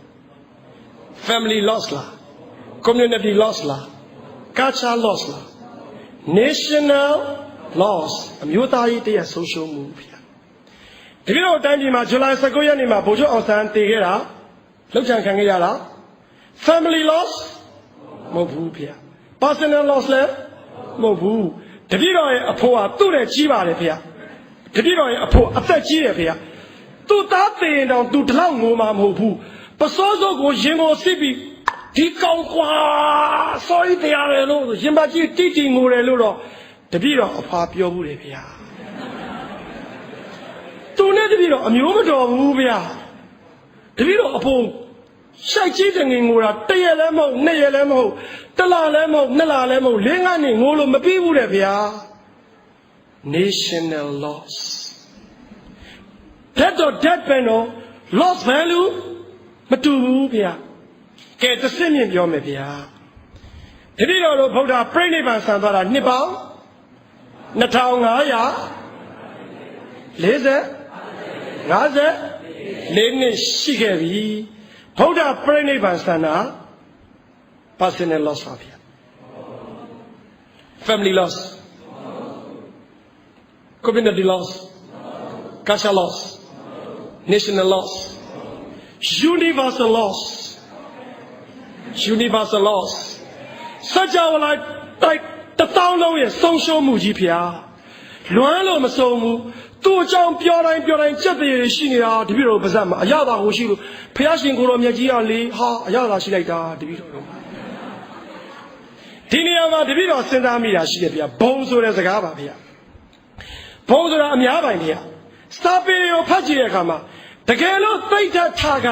family loss လား community loss လား culture loss လား national loss အမျိုးသားရေးတရက်ဆုံးရှုံးမှုဗျာဒီလိုအတိုင်းပြည်မှာဇူလိုင်19ရက်နေ့မှာဗိုလ်ချုပ်အောင်ဆန်းတည်ခဲ့တာလောက်ကြံခံခဲ့ရတာ family loss မဟုတ်ဘူးဗျာ personal loss လည်းမဟုတ်ဘူးတပည့်တော်ရဲ့အဖိုးကသူ့နဲ့ကြီးပါတယ်ဗျာတပည့်တော်ရဲ့အဖိုးအသက်ကြီးတယ်ဗျာသူ့သားတည်ရင်တောင်သူဒီလောက်ငိုမှာမဟုတ်ဘူးပစိုးစိုးကိုရင်ကိုစစ်ပြီးဒီကောင်ကွာ sorry တရားတယ်လို့ရင်ပါကြီးတိတိငိုတယ်လို့တော့တပည့်တော်အဖွာပြောဘူးတယ်ဗျာသူနဲ့တပည့်တော်အမျိုးမတော်ဘူးဗျာတပည့်တော်အဖိုးရှိုက်ကြီးတဲ့ငိုတာတရက်လည်းမဟုတ်နှစ်ရက်လည်းမဟုတ်တလလည်းမဟုတ်နှစ်လလည်းမဟုတ်လေးငါးနှစ်ငိုလို့မပြီးဘူးတဲ့ဗျာ national loss that pen loss value မတူဘူးဗျာကဲတစ်စင်းမြင်ပြောမယ်ဗျာတပည့်တော်တို့ဗုဒ္ဓပြိဋိဘံဆံသွားတာနှစ်ပေါင်း2540 54နှစ်ရှိခဲ့ပြီဗုဒ္ဓပြိဋိဘံဆံတာ personal loss ပါဗျာ family loss community loss cultural loss national loss universal loss စကြဝဠာတိုက်တသောင်းလုံးရဲ့ဆုံးရှုံးမှုကြီးဗျာလွမ်းလို့မဆုံးဘူးသူ့အကြောင်းပြောတိုင်းစက်တရေရှိနေတာတပည့်တော်ပါဇက်မှာအရသာကိုရှိလို့ဖះရှင်ကိုတော်မြတ်ကြီးကလေဟာအရသာရှိလိုက်တာတပည့်တော်ဒီနေရာမှာတပည့်တော်စဉ်းစားမိတာရှိတယ်ဗျာဘုံဆိုတဲ့စကားပါဗျာဘုံဆိုတာအများပိုင်ဗျာစာပေကိုဖတ်ကြည့်တဲ့အခါမှာတကယ်လို့သိတ္တထာက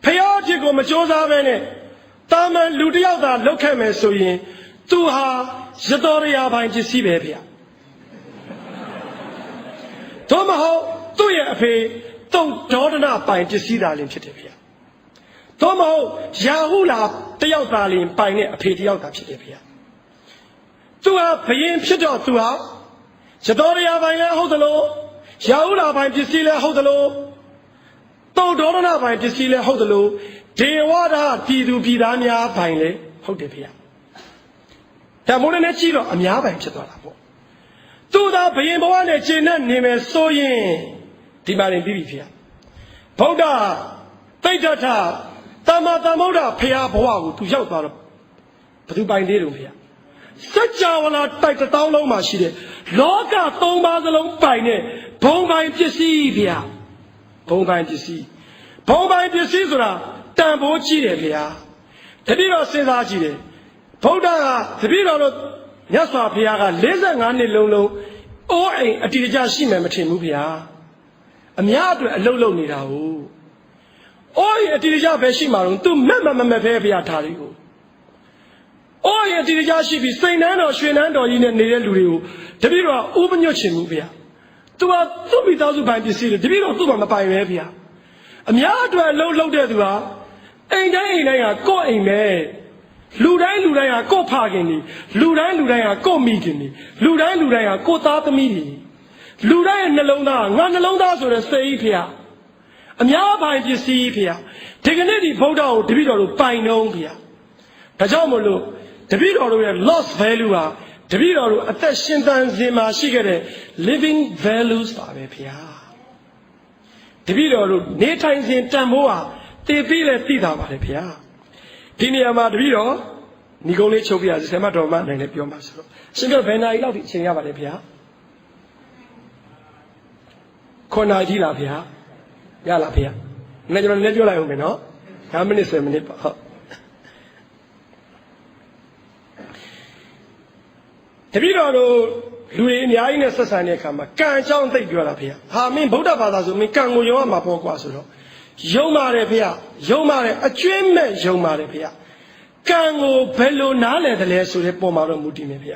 ဖះရှင်ကိုမကြိုးစားပဲနဲ့တာမန်လူတယောက်သာလောက်ခဲ့မယ်ဆိုရင်သူဟာရတော်ရရာပိုင်ပစ္စည်းပဲဗျာတို့မဟုတ်သူ့ရဲ့အဖေတုံဒေါဒနာပိုင်ပစ္စည်းသာလင်ဖြစ်တယ်ဗျာတို့မဟုတ်ယာဟုလာတယောက်သာလင်ပိုင်တဲ့အဖေတယောက်သာဖြစ်တယ်ဗျာသူဟာဘယင်ဖြစ်တော့သူဟာရတော်ရရာပိုင်လည်းဟုတ်သလိုယာဟုလာပိုင်ပစ္စည်းလည်းဟုတ်သလိုတုံဒေါဒနာပိုင်ပစ္စည်းလည်းဟုတ်သလိုဒေဝဒပြည်သူပြည်သားများပိုင်လည်းဟုတ်တယ်ဗျာဒါမို့လည်းကြည့်တော့အများပိုင်ဖြစ်သွားတာပေါ့သူသာဘယင်ဘဝနဲ့ခြေနဲ့နေမယ်ဆိုရင်ဒီမှာရင်ပြီးပြီဗျာဗုဒ္ဓသိတ္တထသမ္မာသမ္ဗုဒ္ဓဖရာဘဝကိုသူရောက်သွားတော့ဘယ်သူပိုင်သေးတော့ဗျာစัจ java လာတိုက်တစ်တောင်းလုံးမှာရှိတဲ့လောကသုံးပါးစလုံးပိုင်တဲ့ဘုံပိုင်ပစ္စည်းဗျာဘုံပိုင်ပစ္စည်းဆိုတာတန်ဖိုးကြီးတယ်ဗျာ တတိတော်စဉ်းစားကြည့်တယ်ဗုဒ္ဓကတတိတော်တို့မြတ်စွာဘုရားက45နှစ်လုံးအိုးအိမ်အတ္တိတကျရှိမယ်မထင်ဘူးဗျာအများအတွက်အလုံးလုံးနေတာဟုတ်အိုးအိမ်အတ္တိတကျပဲရှိမှာတော့သူမက်ပဲဗျာထားလေးကိုအိုးအိမ်အတ္တိတကျရှိပြီးစိန်နှန်းတော်ရွှေနှန်းတော်ကြီးနဲ့နေတဲ့လူတွေကိုတတိတော်ဥပညွတ်ချင်ဘူးဗျာသူကသူ့မိသားစုပိုင်ပစ္စည်းတွေတတိတော်သူ့မှာမပိုင်ပဲဗျာအများအတွက်အလုံးလုံးတဲ့သူဟာအိမ်တိုင်းကကိုယ့်အိမ်ပဲလူတိုင်းကကိုယ့်ဖခင်တွေလူတိုင်းကကိုယ့်မိခင်တွေလူတိုင်းကကိုယ့်သားသမီးတွေလူတိုင်းရဲ့နှလုံးသားငါနှလုံးသားဆိုတဲ့စိတ်ကြီးဖေအများပိုင်ပစ္စည်းဖေဒီကနေ့ဒီဗုဒ္ဓကိုတပည့်တော်တို့ပိုင်နှုံးဖေဒါကြောင့်မို့လို့တပည့်တော်တို့ရဲ့ lost value ဟာတပည့်တော်တို့အသက်ရှင်သန်စဉ်မှာရှိခဲ့တဲ့ living values ပါပဲဖေတပည့်တော်တို့နေထိုင်စဉ်တန်ဖိုးဟာတည်ပြီးလဲသိတာပါတယ်ဖေဒီနေရာမှာတပည့်တော်ညီကုန်းလေးချုပ်ပြရစီဆရာမတော်မနိုင်လည်းပြောမှာဆိုတော့ရှင်တို့ဘယ်နာရီလောက်ဒီအချိန်ရပါတယ်ဖေ9နာရီထိလားဖေရလားဖေ။ကျွန်တော်လည်းပြောလိုက်အောင်မယ်နော်။5မိနစ်10မိနစ်ပါဟုတ်။တပည့်တော်တို့လူတွေအများကြီးနဲ့ဆက်ဆံတဲ့အခါမှာကံအကြောင်းသိပြောတာဖေ။ဟာမင်းဗုဒ္ဓဘာသာဆိုမင်းကံကိုယုံရမှာပေါ့ကွာဆိုတော့ယုံပါတယ်ဖေ။ယုံပါတယ်အကျွင်းမဲ့ယုံပါတယ်ဖေ။ကံကိုဘယ်လိုနားလည်တယ်လဲဆိုတဲ့ပုံမှာတော့မူတည်နေဖေ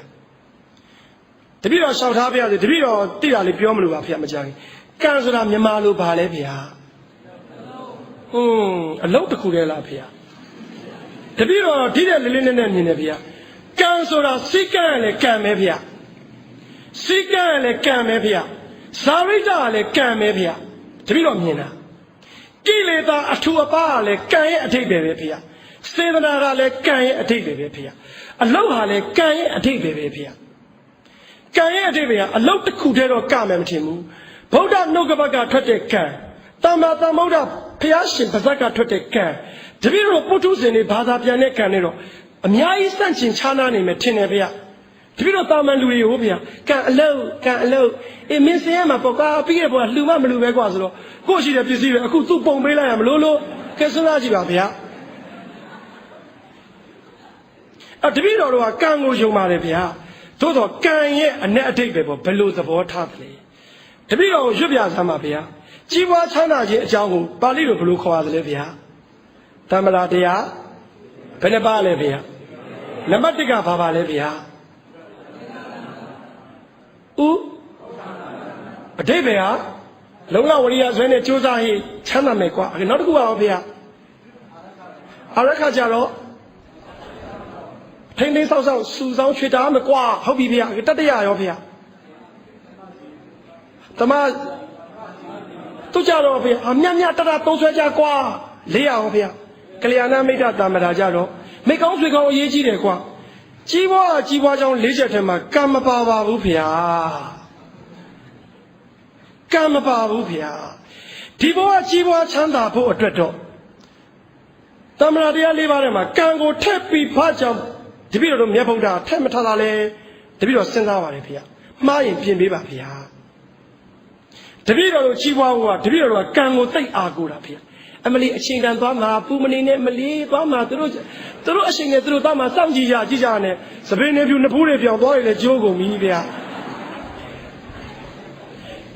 ။တပည့်တော်လျှောက်ထားဖေ။တပည့်တော်သိတာလေးပြောမလို့ပါဖေမကြဘူး။ကံဆိုတာမြန်မာလိုပါလဲဖေ။အလုံးတစ်ခုတည်းလားဖေ။တပည့်တော်ဒီတဲ့လေးလေးနဲ့မြင်တယ်ဖေ။ကံဆိုတာစိတ်ကံလည်းကံပဲဖေ။စိတ်ကံလည်းကံပဲဖေ။ဇာဝိတ္တလည်းကံပဲဖေ။တပည့်တော်မြင်တာကိလေသာအထူအပါကလည်းကံရဲ့အထိပ္ပယ်ပဲဖေ။စေတနာကလည်းကံရဲ့အထိပ္ပယ်ပဲဖေ။အလုံးဟာလည်းကံရဲ့အထိပ္ပယ်ပဲဖေ။ကံရဲ့အထိပ္ပယ်ကအလုံးတစ်ခုတည်းတော့ကမယ်မထင်ဘူး။ဗုဒ္ဓနှုတ်ကပတ်ကထွက်တဲ့ကံသမ္မာသမ္ဗုဒ္ဓဘုရားရှင်ပါဇက်ကထွက်တဲ့ကံတပည့်တော်ပုထုဇဉ်တွေဘာသာပြန်တဲ့ကံတွေတော့အများကြီးစန့်ကျင်ခြားနားနေမယ်ထင်တယ်ဗျာတပည့်တော်တာမန်လူတွေဟိုဗျာကံအလုံးမင်းစင်းရမှာပေါ့ကွာပြီးရပေါ့လှူမမလှူပဲကွာဆိုတော့ကိုယ့်ရှိတဲ့ပစ္စည်းတွေအခုသူ့ပုံပေးလိုက်ရမလို့ကဲစဉ်းစားကြည့်ပါဗျာတပည့်တော်တို့ကကံကိုယုံပါတယ်ဗျာသို့တော့ကံရဲ့အ내အထိပ်ပဲပေါ့ဘယ်လိုသဘောထားတယ်တပည့်တော်ကိုရွတ်ပြစမ်းပါဗျာကြီးပွားချမ်းသာခြင်းအကြောင်းကိုပါဠိလိုဘယ်လိုခေါ်ရသလဲဗျာတမ္မရာတရားဘယ်နှပါလဲဗျာနံပါတ်1ကဘာပါလဲဗျာအတိတ်ပဲဟာလုံလဝရိယဆွဲနဲ့ကြိုးစားဟိချမ်းသာမယ်ကွာနောက်တစ်ခုပါအောင်ဗျာအရခါကြတော့ထိန်းသိမ်းဆောက်စူဆောင်းချွေတာမကွာဟုတ်ပြီဗျာတတရရောဗျာတမသူကြတော့ဗျာအမြတ်တတသုံးဆွဲကြကွာ၄ရအောင်ဗျာကလျာဏမိတ်တာမတာကြတော့မိကောင်းဆွေကောင်းအရေးကြီးတယ်ကွာကြီးပွားကြောင်း၄ချက်ထဲမှာကံမပါပါဘူးဗျာကံမပါဘူးဗျာဒီဘဝကြီးပွားချမ်းသာဖို့အတွက်တော့တမ္မာတရား၄ပါးထဲမှာကံကိုထက်ပြီးဘာကြောင့်တပည့်တော်တို့မြတ်ဗုဒ္ဓထက်မထားတာလဲတပည့်တော်စဉ်းစားပါလေဗျာမှားရင်ပြင်ပေးပါဗျာတပည့်တော်တို့ကြီးပွားဖို့ကတပည့်တော်တို့ကကံကိုသိအားကိုးတာဗျာအမလီအချိန်ခံသွားမှာပူမနေနဲ့မလီသွားမှာသူတို့အချိန်နဲ့သူတို့သွားမှာစောင့်ကြည့်ကြနဲ့သပင်းနေပြူနဖူးတွေပြောင်းသွားရလေကြိုးကုန်ပြီဗျာ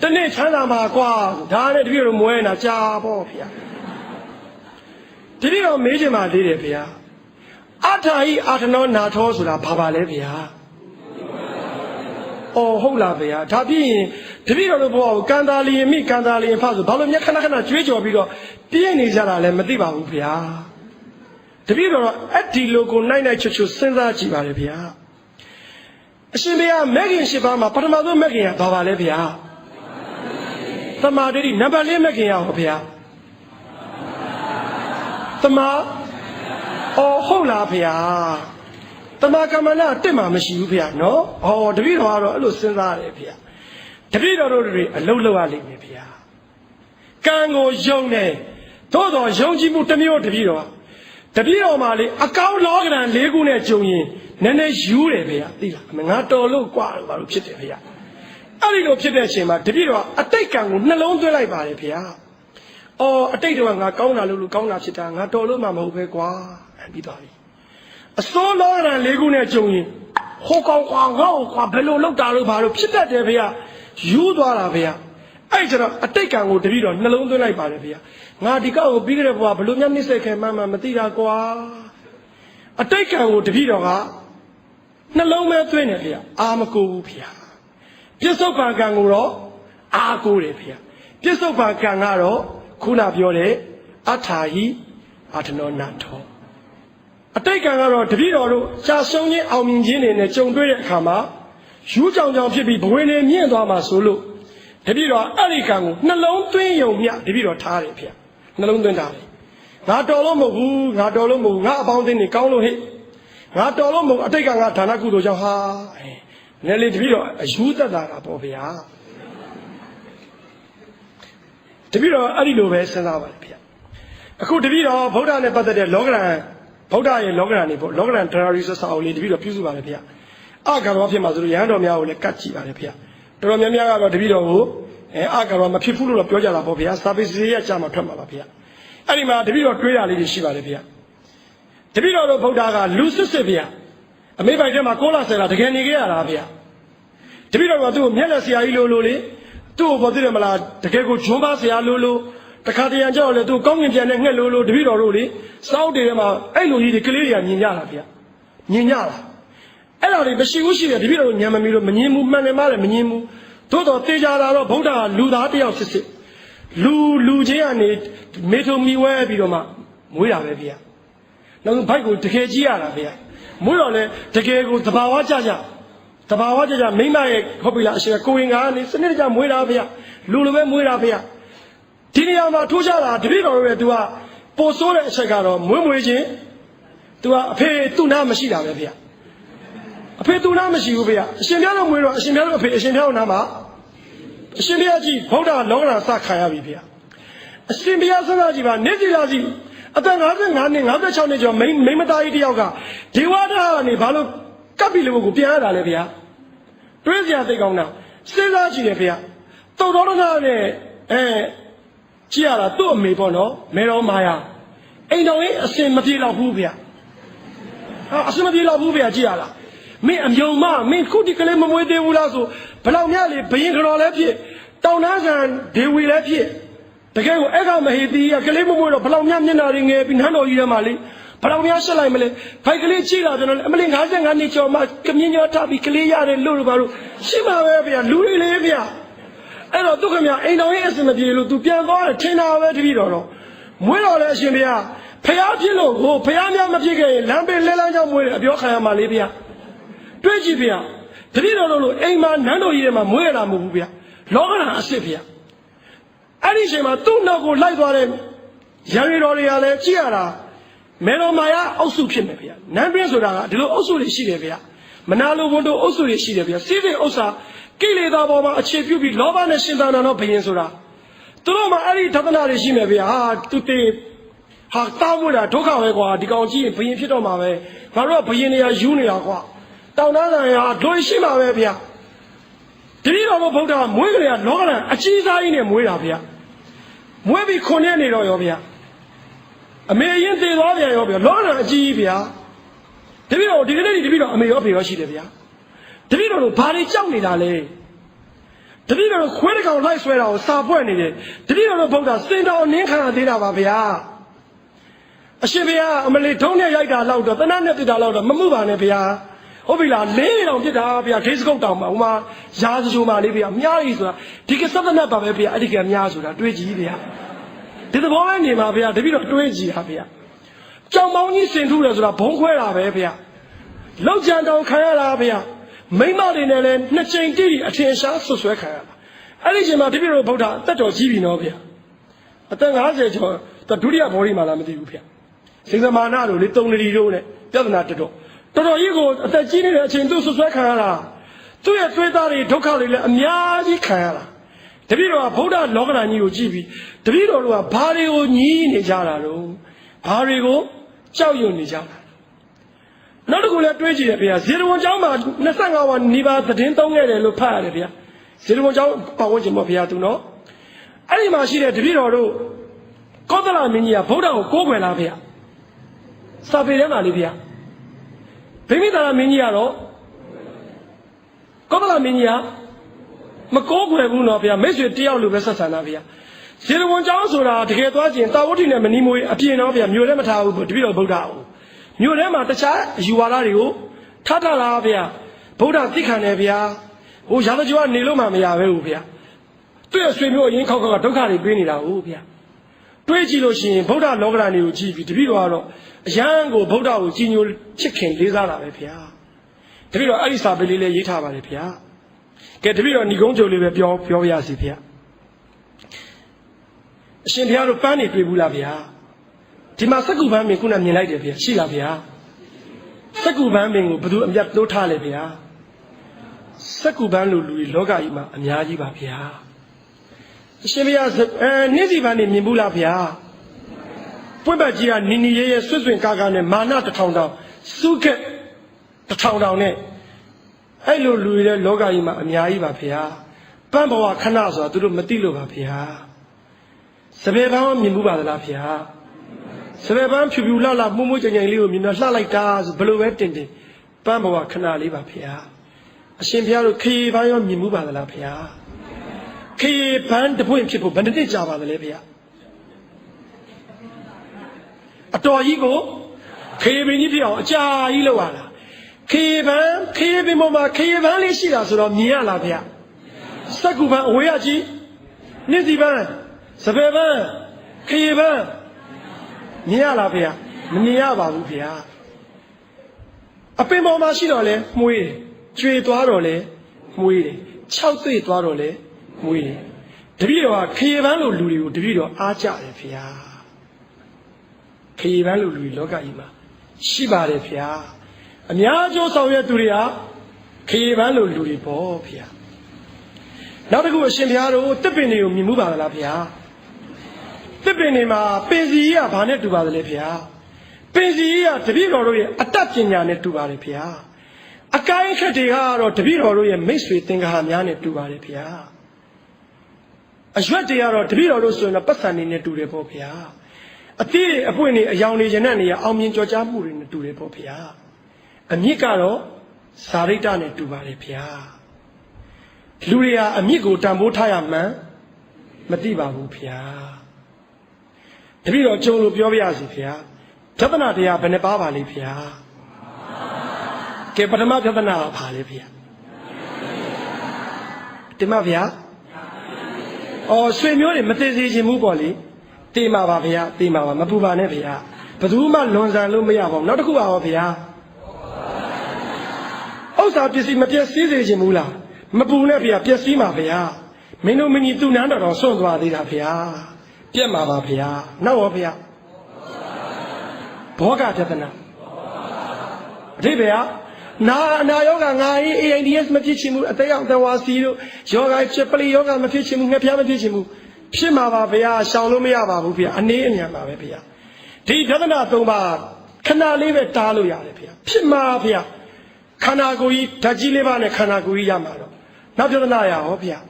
တနေ့ချမ်းသာမှာကွာဒါနဲ့တပည့်တော်မွဲနေတာကြာပေါ့ဗျာတပည့်တော်မေးချင်ပါသေးတယ်ဗျာအထာဟိအာထနောနာထောဆိုတာဘာပါလဲဗျာအော်ဟုတ်လားဗျာဒါဖြစ်ရင်တပည့်တော်တို့ဘဝကိုကံတာလီယမိကံတာလီယဖဆိုဘာလို့မြတ်ခဏကြွေးကြော်ပြီးတော့ပြည့်နေကြတာလဲမသိပါဘူးဗျာတပည့်တော်အဲ့ဒီလိုကိုနိုင်ချွတ်စဉ်းစားကြည့်ပါလေဗျာအရှင်ဘုရားမဂ်ခင်၈ပါးမှာပထမဆုံးမဂ်ခင်ကဘာပါလဲဗျာသမာဓိနံပါတ်၄မဂ်ခင်ရဟောဗျာသမာအော်ဟုတ်လားဗျာတမကမ္မနာတက်မှာမရှိဘူးဗျာနော်ဟောတပည့်တော်ကတော့အဲ့လိုစဉ်းစားတယ်ဗျာတပည့်တော်တို့တွေအလုံးလောက်ရလိမ့်မယ်ဗျာကံကိုယုံတယ်သို့တော်ယုံကြည်မှုတစ်မျိုးတပည့်တော်မှာလေအကောင်းလောကဓာတ်၄ခုနဲ့ကြုံရင်နည်းနည်းယူတယ်ဗျာသိလားငါတော်လို့กว่าဘာလို့ဖြစ်တယ်ဗျာအဲ့ဒီလိုဖြစ်တဲ့အချိန်မှာတပည့်တော်အတိတ်ကံကိုနှလုံးသွင်းလိုက်ပါတယ်ဗျာအော်အတိတ်တော့ငါကောင်းတာလို့ကောင်းတာဖြစ်တာငါတော်လို့မှမဟုတ်ပဲကွာပြီးသွားပြီ số đó là lấy cái này trồng gì họ còn quảng ngao quảng bê lô lúc đào lúc bảo lúcဖြစ်ra thế bây giờ yếu đó là bây giờ ai cho nó tất cả người đi rồi nó luôn tôi lại bảo bây giờ ngài đi câu bị cái bảo bê lô nhắm ní sẽ cái mà tí ra qua tất cả người đi rồi cả nó luôn mới tôi này bây giờ mà cô bây giờ biết số phận càng người đó cô đấy bây giờ biết số phận càng người đó khu nào biểu đấy thay nó nát thôi tất cả người đó đi rồi cha sống như ông mình chỉ này trồng đuôi để khám á chú trọng trong phía bị bồi này miệng đó mà số lượng đi rồi ở đây càng người nó luôn tôi dùng miệng đi rồi thay đấy bây giờ nó luôn tôi thay ngã đầu lông mù ngã bao nhiêu này cao luôn hết ngã đầu lông mù tất cả ngã thằng nào cũng đối nhau ha nên là đi rồi chú ta đã bảo bây giờ đi rồi ở đây đâu về sinh ra vậy bây giờအခုတပည့်တော်ဗုဒ္ဓနဲ့ပတ်သက်တဲ့လောကရန်ဗုဒ္ဓရဲ့လောကရန်တွေပေါ့လောကရန် terrorist စာအုပ်လေးတပည့်တော်ပြုစုပါတယ်ဗျာအကရောဖြစ်မှာဆိုလို့ရဟန်းတော်များကိုလည်းကတ်ကြည့်ပါတယ်ဗျာတော်တော်များများကတော့တပည့်တော်ကိုအကရောမဖြစ်ဘူးလို့တော့ပြောကြတာပေါ့ဗျာစာပေစီရဲ့အကြမှာထွက်မှာပါဗျာအဲ့ဒီမှာတပည့်တော်တွေးတာလေးတွေရှိပါတယ်ဗျာတပည့်တော်တို့ဗုဒ္ဓကလူစစ်စစ်ဗျာအမေပိုင်ထဲမှာ6လ10လတကယ်နေခဲ့ရတာဗျာတပည့်တော်ကသူ့ကိုမျက်လက်ဆရာကြီးလို့လေသူ့ကိုပေါ်သိတယ်မလားတကယ်ကိုဂျွန်းပါဆရာလို့တခါတရံကြောက်လေသူကောင်းကင်ပြန်နဲ့ငှက်လို့တပည့်တော်တို့လေစောက်တွေထဲမှာအဲ့လိုကြီးတွေကလေးတွေကမြင်ကြတာဗျမြင်ကြတာအဲ့ဒါတွေမရှိဘူးရှိတယ်တပည့်တော်တို့ညံမမီလို့မငြင်းဘူးမှန်တယ်မလည်းမငြင်းဘူးသို့တော်တေချာတာတော့ဗုဒ္ဓကလူသားတယောက်ဖြစ်စစ်လူချင်းကနေမေထုံမီဝဲပြီးတော့မှမွေးတာပဲဗျနောက်ဘိုက်ကိုတကယ်ကြည့်ရတာဗျမွေးတော့လေတကယ်ကိုသဘာဝကြမိမရဲ့ဟုတ်ပြီလားအရှင်ကိုရင်ကနေစနစ်တကျမွေးတာဗျလူလိုပဲမွေးတာဗျဒီနေရာမှာထိုးကြတာတပည့်တော်ရဲ့သူကပို့ဆိုးတဲ့အချက်ကတော့မွေးချင်းသူကအဖေသူ့နားမရှိတာပဲဗျအဖေသူ့နားမရှိဘူးဗျအရှင်ဘုရားတော်မွေးတော့အရှင်ဘုရားတော်အဖေအရှင်ဘုရားတော်နားမှာအရှင်ဘုရားကြီးဗုဒ္ဓလောကဓာတ်စခံရပြီဗျအရှင်ဘုရားဆန္ဒကြီးပါနေစီလာကြီးအသက်55နှစ်56နှစ်ကျော်မိမသားကြီးတယောက်ကဒေဝတာကနေဘာလို့ကပ်ပြီလို့ကိုပြန်ရတာလဲဗျတွေးစရာသိကောင်းတာစဉ်းစားကြည့်တယ်ဗျတုတ်တော်တော်နဲ့ကြည့်ရတာသူ့အမေပေါ့နော်မေတော်မာယာအိမ်တော်ကြီးအစင်မပြေတော့ဘူးဗျအစင်မပြေတော့ဘူးဗျကြည့်ရလားမင်းအမြုံမမင်းခုဒီကလေးမမွေးသေးဘူးလားဆိုဘလောက်များလေဘယင်ကြော်လည်းဖြစ်တောင်နှန်းဆန်ဒေဝီလည်းဖြစ်တကယ်ကိုအဲ့ကမဟေတီကလေးမမွေးတော့ဘလောက်များမျက်နှာတွေငယ်ပြီးနန်းတော်ကြီးထဲမှာလေဘလောက်များရှက်လိုက်မလဲဖိုက်ကလေးကြည့်လာကျွန်တော်အမလေး55နှစ်ကျော်မှကမြင်းကျော်ထပြီးကလေးရတယ်လို့ဘာလို့ရှိမှာပဲဗျလူတွေလေးဗျအဲ့တော့ဒုက္ခများအိမ်တော်ရဲ့အစင်မပြေလို့ तू ပြန်သွားတယ်ထင်တာပဲတပည့်တော်တော့မွေးတော်လည်းအရှင်ဘုရားဖျားဖြစ်လို့ဟိုဖျားများမဖြစ်ခဲ့ရင်လမ်းပေးလဲလမ်းကြောင့်မွေးတယ်အပြောခံရမှာလေးဗျာတွေးကြည့်ဗျာတပည့်တော်တို့အိမ်မှာနန်းတော်ကြီးထဲမှာမွေးရတာမဟုတ်ဘူးဗျာလောကဓာတ်အစ်စ်ဗျာအဲ့ဒီအချိန်မှာသူ့နောက်ကိုလိုက်သွားတဲ့ရန်ရီတော်တွေကလည်းကြည့်ရတာမေတော်မာယာအုပ်စုဖြစ်နေဗျာနန်းပင်းဆိုတာကဒီလိုအုပ်စုတွေရှိတယ်ဗျာမနာလိုဘုံတို့အုပ်စုတွေရှိတယ်ဗျာစီးစိမ်ဥစ္စာကိလေသာပေါ်မှာအခြေပြုပြီးလောဘနဲ့ရှင်သန်တာတော့ဘယင်ဆိုတာသူတို့မှအဲ့ဒီသဒ္ဒနာတွေရှိမယ်ဗျာသူတေဟာတောင်းမွေးတာဒုက္ခပဲကွာဒီကောင်ကြီးဘယင်ဖြစ်တော့မှာပဲငါတို့ကဘယင်နေရာယူနေတာကွာတောင်းတဆန်ရာဒွိရှိမှာပဲဗျာတတိတော်ဘုရားမွေးကလေးကလောကဓာတ်အကြီးစားကြီးနဲ့မွေးတာဗျာမွေးပြီး9ရက်နေတော့ရောဗျာအမေရင်သေသွားပြန်ရောဗျာလောကဓာတ်အကြီးဗျာတတိတော်ဒီကနေ့တတိတော်အမေရောဖေရောရှိတယ်ဗျာတတိတော်တို့ဘာတွေကြောက်နေတာလဲတတိတော်တို့ခွဲတကောင်လိုက်ဆွဲတာကိုစာပွက်နေတယ်တတိတော်တို့ဗုဒ္ဓစင်တော်နင်းခံရသေးတာပါဗျာအရှင်ဘုရားအမလေးထုံးနဲ့ရိုက်တာလောက်တော့တနတ်နဲ့ပြစ်တာလောက်တော့မမှုပါနဲ့ဗျာဟုတ်ပြီလားလေးတောင်ပြစ်တာဗျာဒိစကုတ်တောင်မှာဟိုမှာရာစချိုမှာလေးဗျာအများကြီးဆိုတာဒီကစသနတ်ပါပဲဗျာအဲ့ဒီကအများဆိုတာတွေးကြည့်ဗျာဒီသဘောပဲနေမှာဗျာတတိတော်တွေးကြည့်တာဗျာကြောင်ပေါင်းကြီးစင်ထုတယ်ဆိုတာဘုံခွဲတာပဲဗျာလောက်ကြံတောင်ခံရတာဗျာမိမတွေနဲ့လည်းနှစ်ချိန်တိတိအထင်ရှားဆွဆွဲခံရတာအဲ့ဒီချိန်မှာတပည့်တော်ဗုဒ္ဓအသက်တော်ကြီးပြီနော်ဗျာအသက်50ကျော်ဒုတိယဘောဓိမှာလားမသိဘူးဗျာစိတ်သမာနတို့လေ3လီတို့နဲ့ပြဿနာတော်တော်ကြီးကိုအသက်ကြီးနေတဲ့အချိန်သူဆွဆွဲခံရတာသူ့ရဲ့သွေးသားတွေဒုက္ခတွေလည်းအများကြီးခံရတာတပည့်တော်ကဗုဒ္ဓလောကဓာတ်ကြီးကိုကြည့်ပြီးတပည့်တော်တို့ကဘာတွေကိုညီးနေကြတာတော့ဘာတွေကိုကြောက်ရွံ့နေကြတာနောက်တစ်ခုလည်းတွေးကြည့်တယ်ဗျာဇေရဝန်ကျောင်းမှာ25ဝါနီးပါးသတင်းသုံးခဲ့တယ်လို့ဖတ်ရတယ်ဗျာဇေရဝန်ကျောင်းပတ်ဝန်းကျင်ပေါ့ဗျာသူနော်အဲ့ဒီမှာရှိတဲ့တပည့်တော်တို့ကောသလမင်းကြီးကဗုဒ္ဓကိုကိုးကွယ်လာဗျာစာပေထဲမှာလေးဗျာ Bimita Minia, Kovala Minia, Makoko Bunopia, Messi Tia Lubesa Sanavia. Zero one Johnson to get watching, Tawutin and Minimo, a Pianovia, Mulemata, but Vilo Bodao. Mulema, the child, you are you, Tata Lavia, Boda Ticanevia, who Jalajua Niluma Mia Rubia. 对水苗人口个都看得比你啦，有别。对几多钱，报道老个人有几笔，这比如说，像个报道金牛7千200来别。这比如阿里沙贝里来一查吧来别。给这比如你工作里边标也是别。现在都班里对不啦别。这嘛19班没可能你来的别，是啦别。19班没我不都也都查来别。19班路老个伊嘛，伢子吧别。 先不要是，你这边的民不拉皮啊，不把这样你爷爷岁岁嘎嘎的马纳的厂长，苏克的厂长呢，哎路路的老家伊嘛，伢伊把皮啊，半包啊看那说都没地路把皮啊，11班民不把的拉皮啊，11班皮皮拉拉木木正正里面那拉来打是不露外点点，半包啊看那里把皮啊，先不要说开班要民不把的拉皮啊。 可以办的不用批不办的得加吧的那边啊，多一个可以被你票加一了完了，可以被妈妈可以办的些了，说到米啊那边，19班我要去，你这班18班可以办，米啊那边，米啊吧那边啊，啊被妈妈些了嘞，没最多少嘞，没嘞，超最多少嘞。 没的，这边的话，开完路旅游，这边的阿家的票，开完路旅游个伊嘛，7八的票，你阿就稍微多的啊，开完路旅游包票，那这个新票路这边的有民不办的那票，这边的嘛，本地呀办的多办的那票，本地呀这边老多也阿大今年的多办的票，阿刚开这个咯，这边老多也没水等个下面的多办的票。 啊，学这样咯，这边老多说那83年的都来报票，啊，这不呢，杨丽现在呢，澳门作家部人都来报票，啊，你家咯，沙里站的都来票，路里啊，米个担保他呀们，没地方补票，这边咯，中路标标是票，这不那的呀，本来8万的票，给不他妈这不那爬的票，对吗票？ 哦，水苗的没得这些木包里，对嘛吧皮啊，对嘛吧，没不办的皮啊，不都嘛龙山路没有吧？那都苦啊皮啊。哦，啥必须没别谁这些木啦，没不那皮啊，别谁嘛皮啊，没弄没你都难得到送多的他皮啊，别嘛吧皮啊，那我皮啊，不干这个呢，这边啊。 那要个俺AIDS 没提起木，这样在瓦西路，要个这不里要个没提起木，俺偏没提起木，偏嘛吧不呀，小路没呀吧不偏，俺那年嘛不偏，这这个那东吧，看那里边大路呀的偏，偏嘛偏，看那故意，他几里吧呢？看那故意呀嘛了，那就是那样好偏，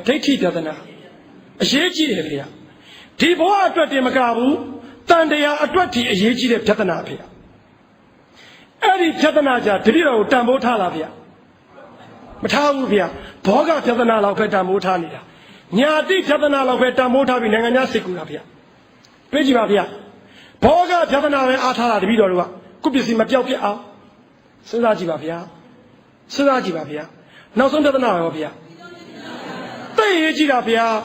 这提这个呢，业绩的偏，这不啊做的么干部，但这样做的业绩的偏的那偏。 哎，你觉得那家这里头担保他那边，没差无边，包个觉得那老块担保他你了，伢的觉得那老块担保他比那个伢谁过那边，别几那边，包个觉得那边阿他那的比较多，估计是没标标啊，是啥几那边，是啥几那边，那从觉得那边，对几那边，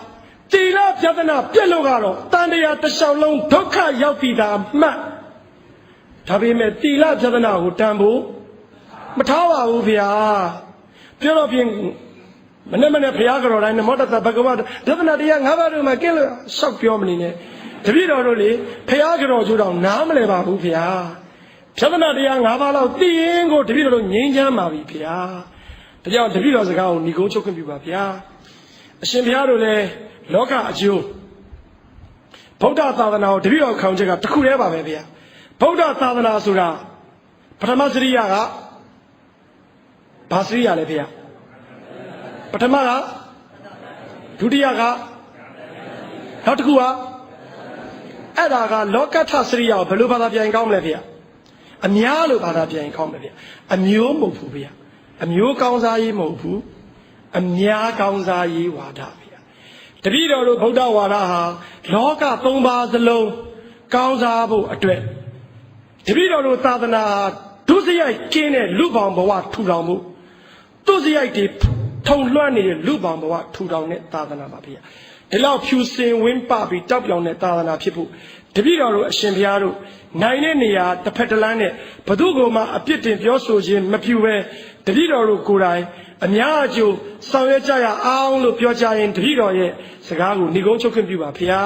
对那觉得那别路个了，但是呀，这小龙都看要比他慢。 他别没地拉这个那个担保，没他话无别啊，别老别，那么那别个罗来，那么他把个话，这个那的呀，俺把这么给了少标么呢？这边老罗哩，别个罗就让哪么来吧无别啊，这个那的呀，俺把老第一个这边罗人家嘛无别啊，这样这边老是讲你给我做个比吧别啊，先别罗嘞，老家就，跑到啥子那这边老看这个，这苦来吧别。 包括啥子那说啦，不他妈是的呀个，把谁呀来骗？不他妈个，土地呀个，老这个啊，哎那个老个他是的呀，不如把他骗搞来骗， အများလို့ဘာသာပြန်ရင်ကောင်းမယ်ဗျအမျိုးမဟုတ်ဘူးဗျအမျိုးကောင်းစားရေးမဟုတ်ဘူးအများကောင်းစားရေးဝါဒဗျတပည့်တော်တို့ဗုဒ္ဓဝါဒဟာလောက၃ပါးစလုံးကောင်းစားဖို့အတွက်တပည့်တော်တို့သာသနာဒုစရိုက်ကင်းတဲ့လူပေါင်းဘဝထူထောင်မှုသူစရိုက်တွေထုံလွှမ်းနေတဲ့လူပေါင်းဘဝထူထောင်တဲ့သာသနာပါဗျဒီလောက်ဖြူစင်ဝင်းပပြီးတောက်ပြောင်တဲ့သာသနာဖြစ်ဖို့တပည့်တော်တို့အရှင်ဘုရားတို့နိုင်တဲ့နေရာတစ်ဖက်တစ်လမ်းနဲ့ဘု து ကိုမှအပြစ်တင်ပြောဆိုခြင်းမပြုဘဲတပည့်တော်တို့ကိုယ်တိုင်အများအကျိုးဆောင်ရွက်ကြရအောင်လို့ပြောကြရင်တပည့်တော်ရဲ့စကားကိုဏိကုံးချုပ်ခွင့်ပြုပါဗျာ